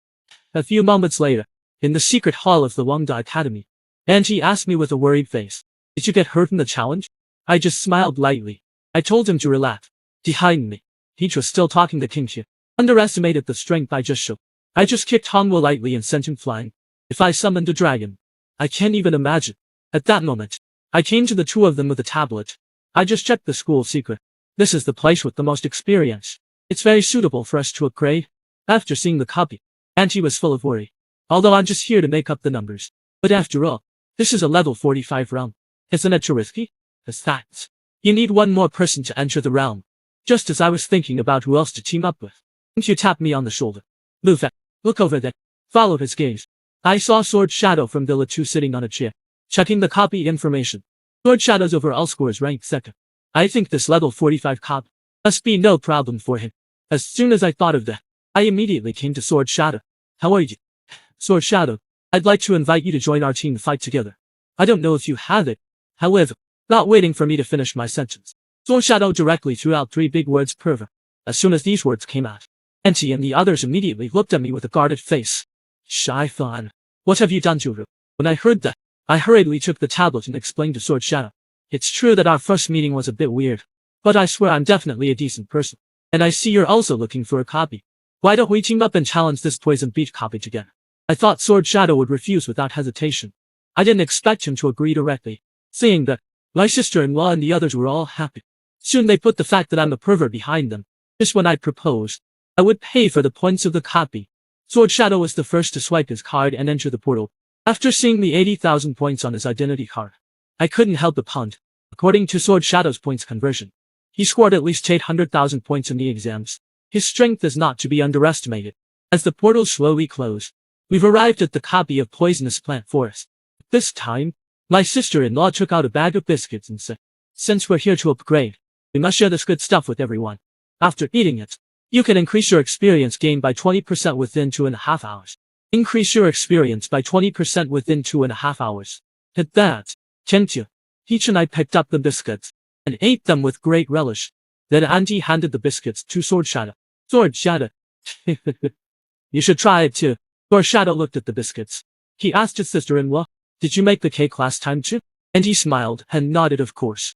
A few moments later, in the secret hall of the Wangda Academy, Auntie asked me with a worried face, did you get hurt in the challenge? I just smiled lightly. I told him to relax. Behind me, he was still talking to King Xie. Underestimated the strength I just showed. I just kicked Hongwu lightly and sent him flying. If I summoned a dragon, I can't even imagine. At that moment, I came to the two of them with a tablet. I just checked the school secret. This is the place with the most experience. It's very suitable for us to upgrade. After seeing the copy, Auntie was full of worry. Although I'm just here to make up the numbers. But after all, this is a level 45 realm. Isn't it too risky? As facts, you need one more person to enter the realm. Just as I was thinking about who else to team up with, you tapped me on the shoulder. Lu Fan, look over there. Followed his gaze. I saw Sword Shadow from Villa 2 sitting on a chair, checking the copy information. Sword Shadow's overall score is ranked second. I think this level 45 copy must be no problem for him. As soon as I thought of that, I immediately came to Sword Shadow. How are you? Sword Shadow, I'd like to invite you to join our team to fight together. I don't know if you have it. However, not waiting for me to finish my sentence, Sword Shadow directly threw out 3 big words pervert. As soon as these words came out, Auntie and the others immediately looked at me with a guarded face. Shy Fan, what have you done to her? When I heard that, I hurriedly took the tablet and explained to Sword Shadow. It's true that our first meeting was a bit weird, but I swear I'm definitely a decent person. And I see you're also looking for a copy. Why don't we team up and challenge this poison beach copy together? I thought Sword Shadow would refuse without hesitation. I didn't expect him to agree directly. Seeing that, my sister-in-law and the others were all happy. Soon they put the fact that I'm a pervert behind them. Just when I proposed, I would pay for the points of the copy. Sword Shadow was the first to swipe his card and enter the portal. After seeing the 80,000 points on his identity card, I couldn't help but ponder. According to Sword Shadow's points conversion, he scored at least 800,000 points in the exams. His strength is not to be underestimated. As the portals slowly close, we've arrived at the copy of Poisonous Plant Forest. This time, my sister-in-law took out a bag of biscuits and said, "Since we're here to upgrade, we must share this good stuff with everyone. After eating it, you can increase your experience gain by 20% within 2.5 hours. Increase your experience by 20% within 2.5 hours. At that, can't you?" Peach and I picked up the biscuits and ate them with great relish. Then Auntie handed the biscuits to Sword Shadow. Sword Shadow. You should try it too. Sword Shadow looked at the biscuits. He asked his sister-in-law, "Did you make the cake last time too?" And he smiled and nodded of course.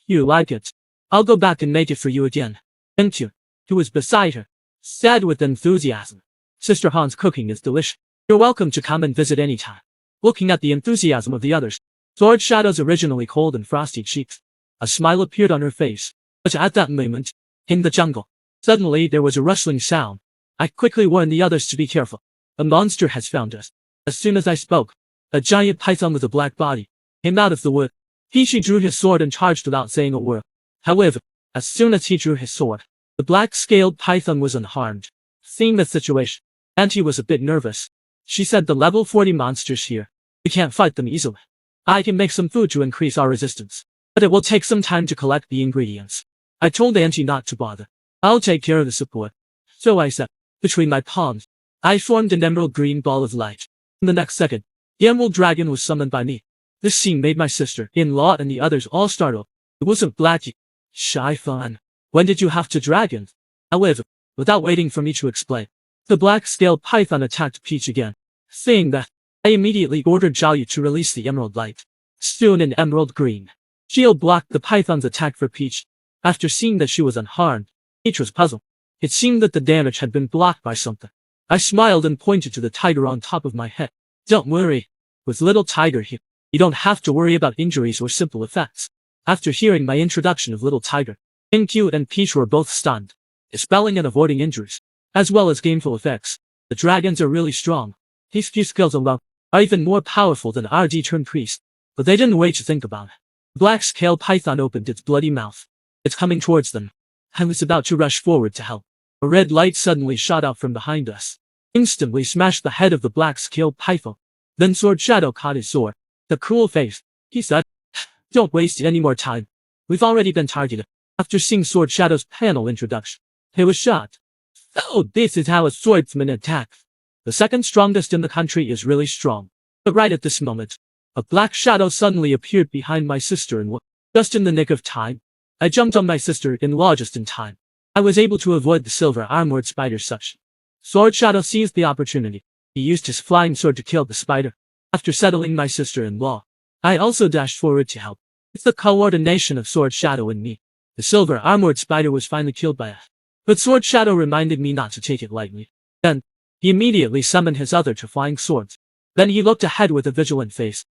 "You like it. I'll go back and make it for you again." Thank you. He was beside her, said with enthusiasm. "Sister Han's cooking is delicious. You're welcome to come and visit anytime." Looking at the enthusiasm of the others, Sword Shadow's originally cold and frosty cheeks, a smile appeared on her face. But at that moment, in the jungle, suddenly there was a rustling sound. I quickly warned the others to be careful. "A monster has found us." As soon as I spoke, a giant python with a black body came out of the wood. He drew his sword and charged without saying a word. However, as soon as he drew his sword, the black-scaled python was unharmed. Seeing the situation, Auntie was a bit nervous. She said, "The level 40 monsters here, we can't fight them easily. I can make some food to increase our resistance, but it will take some time to collect the ingredients." I told Auntie not to bother. "I'll take care of the support." So I said, between my palms, I formed an emerald green ball of light. In the next second, the emerald dragon was summoned by me. This scene made my sister-in-law and the others all startled. It wasn't Blackie. Shy fun. When did you have to dragons? However, without waiting for me to explain, the black-scaled python attacked Peach again. Seeing that, I immediately ordered Jiaoyu to release the emerald light. Soon an emerald green shield blocked the python's attack for Peach. After seeing that she was unharmed, Peach was puzzled. It seemed that the damage had been blocked by something. I smiled and pointed to the tiger on top of my head. "Don't worry. With little tiger here, you don't have to worry about injuries or simple effects." After hearing my introduction of little tiger, Q and Peach were both stunned. Dispelling and avoiding injuries, as well as gainful effects. The dragons are really strong. These few skills alone are even more powerful than RD turn priest. But they didn't wait to think about it. The black-scaled python opened its bloody mouth. It's coming towards them. I was about to rush forward to help. A red light suddenly shot out from behind us. Instantly smashed the head of the black-scaled python. Then Sword Shadow caught his sword. The cruel face. He said, "Don't waste any more time. We've already been targeted." After seeing Sword Shadow's panel introduction, he was shocked. "Oh, this is how a swordsman attacks. The second strongest in the country is really strong." But right at this moment, a black shadow suddenly appeared behind my sister-in-law. Just in the nick of time, I jumped on my sister-in-law just in time. I was able to avoid the silver-armored spider's suction. Sword Shadow seized the opportunity. He used his flying sword to kill the spider. After settling my sister-in-law, I also dashed forward to help. It's the coordination of Sword Shadow and me. The silver-armored spider was finally killed by us. But Sword Shadow reminded me not to take it lightly. Then, he immediately summoned his other two flying swords. Then he looked ahead with a vigilant face.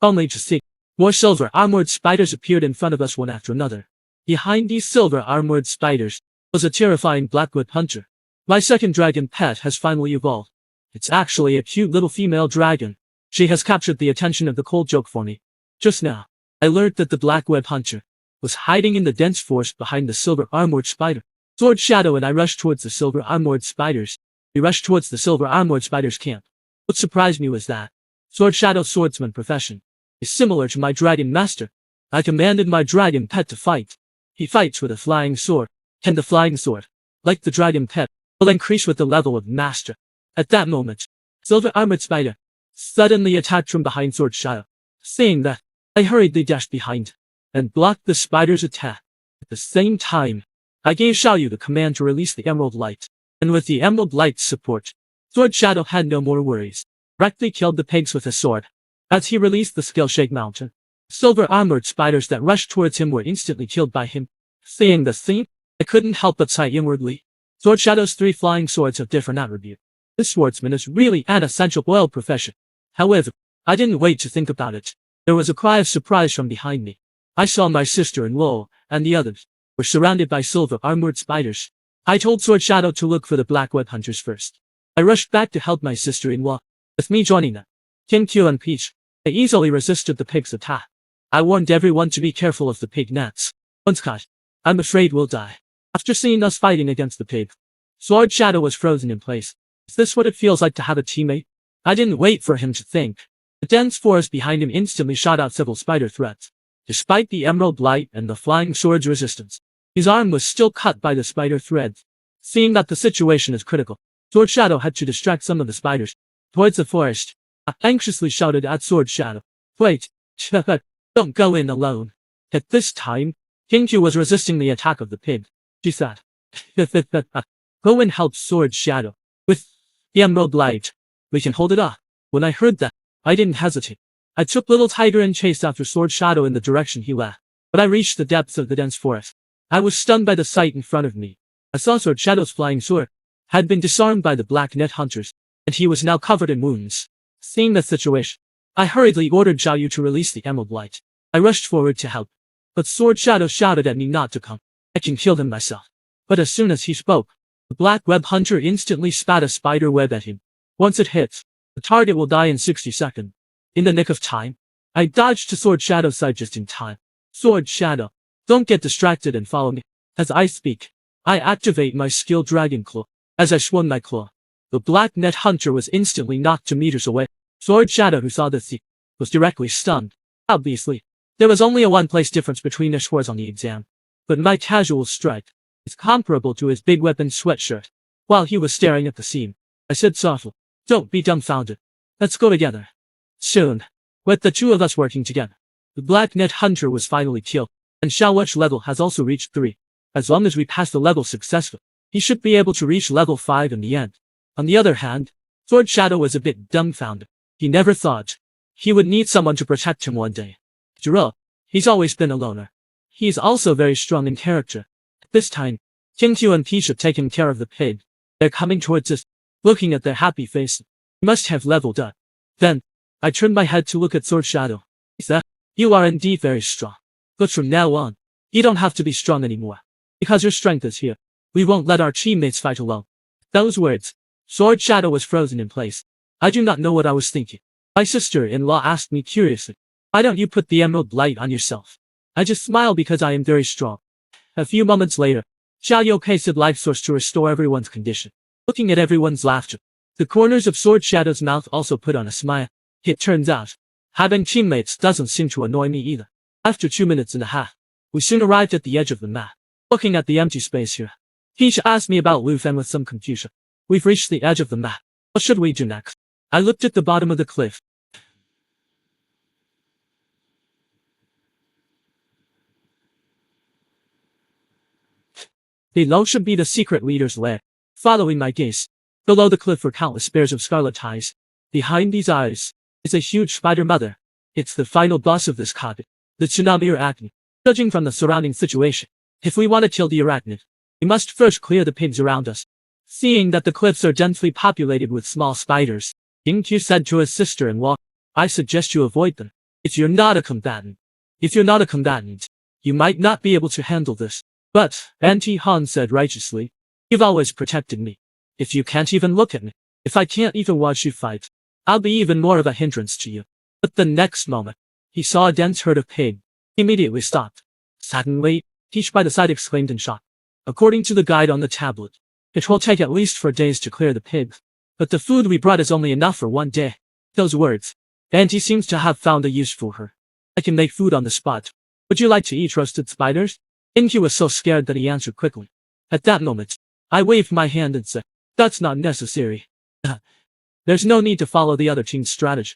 Only to see more silver-armored spiders appeared in front of us one after another. Behind these silver-armored spiders was a terrifying blackwood hunter. My second dragon pet has finally evolved. It's actually a cute little female dragon. She has captured the attention of the cold joke for me. Just now, I learned that the blackwood hunter was hiding in the dense forest behind the silver-armored spider. Sword Shadow and I rushed towards the silver-armored spiders. We rushed towards the silver-armored spider's camp. What surprised me was that Sword Shadow's swordsman profession is similar to my dragon master. I commanded my dragon pet to fight. He fights with a flying sword, and the flying sword, like the dragon pet, will increase with the level of master. At that moment, silver-armored spider suddenly attacked from behind Sword Shadow. Seeing that, I hurriedly dashed behind and blocked the spider's attack. At the same time, I gave Xiaoyu the command to release the emerald light, and with the emerald light's support, Sword Shadow had no more worries. Directly killed the pigs with a sword. As he released the skill Shake Mountain, silver-armored spiders that rushed towards him were instantly killed by him. Seeing the scene, I couldn't help but sigh inwardly. Sword Shadow's 3 flying swords have different attributes. This swordsman is really an essential oil profession. However, I didn't wait to think about it. There was a cry of surprise from behind me. I saw my sister-in-law and the others were surrounded by silver-armored spiders. I told Sword Shadow to look for the blackwood hunters first. I rushed back to help my sister-in-law. With me joining them, Q and Peach, they easily resisted the pig's attack. I warned everyone to be careful of the pig nets. Once caught, I'm afraid we'll die. After seeing us fighting against the pig, Sword Shadow was frozen in place. Is this what it feels like to have a teammate? I didn't wait for him to think. The dense forest behind him instantly shot out several spider threads. Despite the emerald light and the flying sword's resistance, his arm was still cut by the spider threads. Seeing that the situation is critical, Sword Shadow had to distract some of the spiders towards the forest. I anxiously shouted at Sword Shadow, "Wait, don't go in alone." At this time, King was resisting the attack of the pig. She said, "Go and help Sword Shadow with the emerald light. We can hold it up." When I heard that, I didn't hesitate. I took Little Tiger and chased after Sword Shadow in the direction he left. But I reached the depths of the dense forest. I was stunned by the sight in front of me. I saw Sword Shadow's flying sword had been disarmed by the black net hunters, and he was now covered in wounds. Seeing the situation, I hurriedly ordered Zhao Yu to release the emerald light. I rushed forward to help, but Sword Shadow shouted at me not to come. I can kill him myself. But as soon as he spoke, the black web hunter instantly spat a spider web at him. Once it hits, the target will die in 60 seconds. In the nick of time, I dodged to Sword Shadow's side just in time. Sword Shadow, don't get distracted and follow me. As I speak, I activate my skill Dragon Claw. As I swung my claw, the black net hunter was instantly knocked 2 meters away. Sword Shadow, who saw this, was directly stunned. Obviously, there was only a 1-place difference between their scores on the exam. But my casual strike is comparable to his big weapon sweatshirt. While he was staring at the seam, I said softly, "Don't be dumbfounded. Let's go together." Soon, with the two of us working together, the black net hunter was finally killed, and Xiaowu's level has also reached 3. As long as we pass the level successfully, he should be able to reach level 5 in the end. On the other hand, Sword Shadow was a bit dumbfounded. He never thought he would need someone to protect him one day. After all, he's always been a loner. He is also very strong in character. At this time, Tingqiu and Peach have taken care of the pig. They're coming towards us, looking at their happy faces. We must have leveled up. Then, I turned my head to look at Sword Shadow. He said, "You are indeed very strong. But from now on, you don't have to be strong anymore. Because your strength is here. We won't let our teammates fight alone." Those words, Sword Shadow was frozen in place. I do not know what I was thinking. My sister-in-law asked me curiously, "Why don't you put the emerald light on yourself?" I just smiled because I am very strong. A few moments later, Xiao Yu pasted life source to restore everyone's condition. Looking at everyone's laughter, the corners of Sword Shadow's mouth also put on a smile. It turns out, having teammates doesn't seem to annoy me either. After 2 minutes and a half, we soon arrived at the edge of the map. Looking at the empty space here, Peach asked me about Lu Fen with some confusion. We've reached the edge of the map. What should we do next? I looked at the bottom of the cliff. Below should be the secret leader's lair. Following my gaze, below the cliff were countless pairs of scarlet eyes. Behind these eyes is a huge spider mother. It's the final boss of this copy, the tsunami arachnid. Judging from the surrounding situation, if we want to kill the arachnid, we must first clear the pigs around us. Seeing that the cliffs are densely populated with small spiders, Yingqiu said to his sister-in-law, "I suggest you avoid them. If you're not a combatant, you might not be able to handle this." "But," Auntie Han said righteously, "you've always protected me. If you can't even look at me, if I can't even watch you fight, I'll be even more of a hindrance to you." But the next moment, he saw a dense herd of pigs. He immediately stopped. Suddenly, Peach by the side exclaimed in shock. According to the guide on the tablet, it will take at least 4 days to clear the pigs. But the food we brought is only enough for 1 day. Those words, Auntie seems to have found a use for her. I can make food on the spot. Would you like to eat roasted spiders? Inky was so scared that he answered quickly. At that moment, I waved my hand and said, "That's not necessary." There's no need to follow the other team's strategy.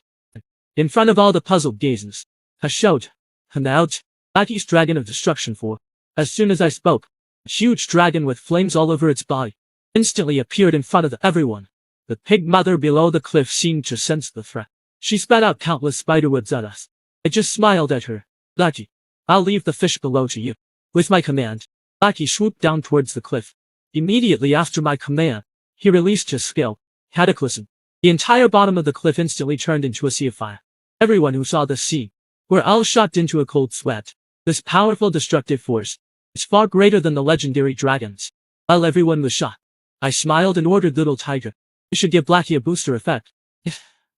In front of all the puzzled gazers, I showed him out, Lucky's dragon of destruction for. As soon as I spoke, a huge dragon with flames all over its body instantly appeared in front of everyone. The pig mother below the cliff seemed to sense the threat. She spat out countless spiderwebs at us. I just smiled at her. "Lucky, I'll leave the fish below to you." With my command, Lucky swooped down towards the cliff. Immediately after my command, he released his skill, Cataclysm. The entire bottom of the cliff instantly turned into a sea of fire. Everyone who saw this scene were all shocked into a cold sweat. This powerful destructive force is far greater than the legendary dragons. While everyone was shocked, I smiled and ordered Little Tiger, "You should give Blackie a booster effect."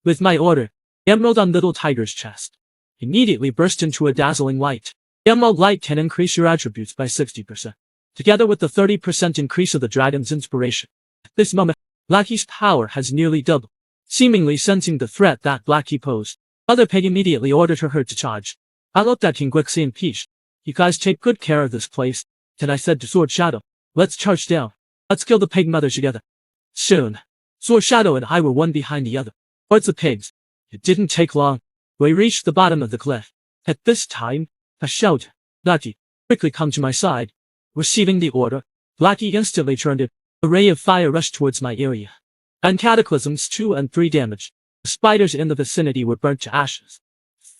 With my order, emerald on Little Tiger's chest, immediately burst into a dazzling light. The emerald light can increase your attributes by 60%, together with the 30% increase of the dragon's inspiration. At this moment, Blackie's power has nearly doubled. Seemingly sensing the threat that Blackie posed, Mother Pig immediately ordered her to charge. I looked at King Gwixie and Peach. You guys take good care of this place. Then I said to Sword Shadow, let's charge down. Let's kill the pig mother together. Soon, Sword Shadow and I were one behind the other, towards the pigs. It didn't take long. We reached the bottom of the cliff. At this time, I shouted, Blackie, quickly come to my side. Receiving the order, Blackie instantly turned it. A ray of fire rushed towards my area. And cataclysms 2 and 3 damage. The spiders in the vicinity were burnt to ashes.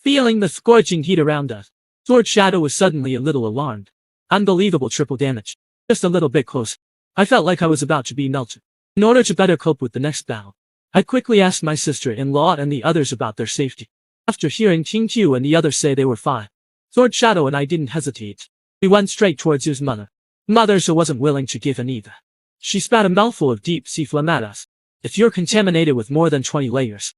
Feeling the scorching heat around us, Sword Shadow was suddenly a little alarmed. Unbelievable triple damage. Just a little bit close. I felt like I was about to be melted. In order to better cope with the next battle, I quickly asked my sister-in-law and the others about their safety. After hearing King Q and the others say they were fine, Sword Shadow and I didn't hesitate. We went straight towards his mother. Mother so wasn't willing to give in either. She spat a mouthful of deep sea phlegm at us. If you're contaminated with more than 20 layers,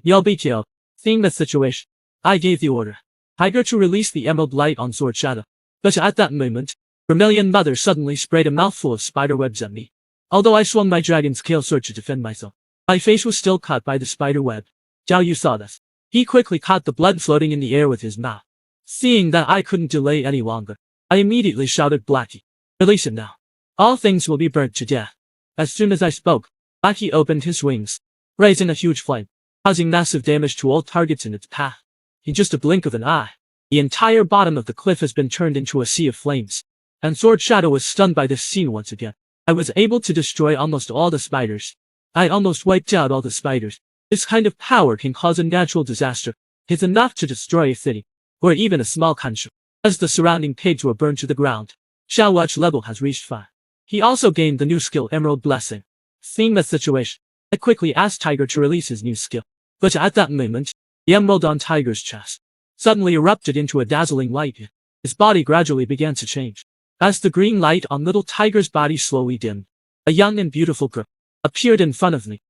you'll be killed. Seeing the situation, I gave the order. Tiger to release the emerald light on Sword Shadow. But at that moment, Vermilion Mother suddenly sprayed a mouthful of spiderwebs at me. Although I swung my dragon's scale sword to defend myself, my face was still cut by the spider web. Jiao Yu saw this. He quickly caught the blood floating in the air with his mouth. Seeing that I couldn't delay any longer, I immediately shouted, Blackie, release him now. All things will be burnt to death. As soon as I spoke, Blackie opened his wings, raising a huge flame, causing massive damage to all targets in its path. In just a blink of an eye, the entire bottom of the cliff has been turned into a sea of flames. And Sword Shadow was stunned by this scene once again. I was able to destroy almost all the spiders. I almost wiped out all the spiders. This kind of power can cause a natural disaster. It's enough to destroy a city, or even a small country. As the surrounding pigs were burned to the ground, Xiao Wu's level has reached 5. He also gained the new skill Emerald Blessing. Seeing the situation, I quickly asked Tiger to release his new skill. But at that moment, the emerald on Tiger's chest suddenly erupted into a dazzling light. His body gradually began to change. As the green light on little Tiger's body slowly dimmed, a young and beautiful girl appeared in front of me.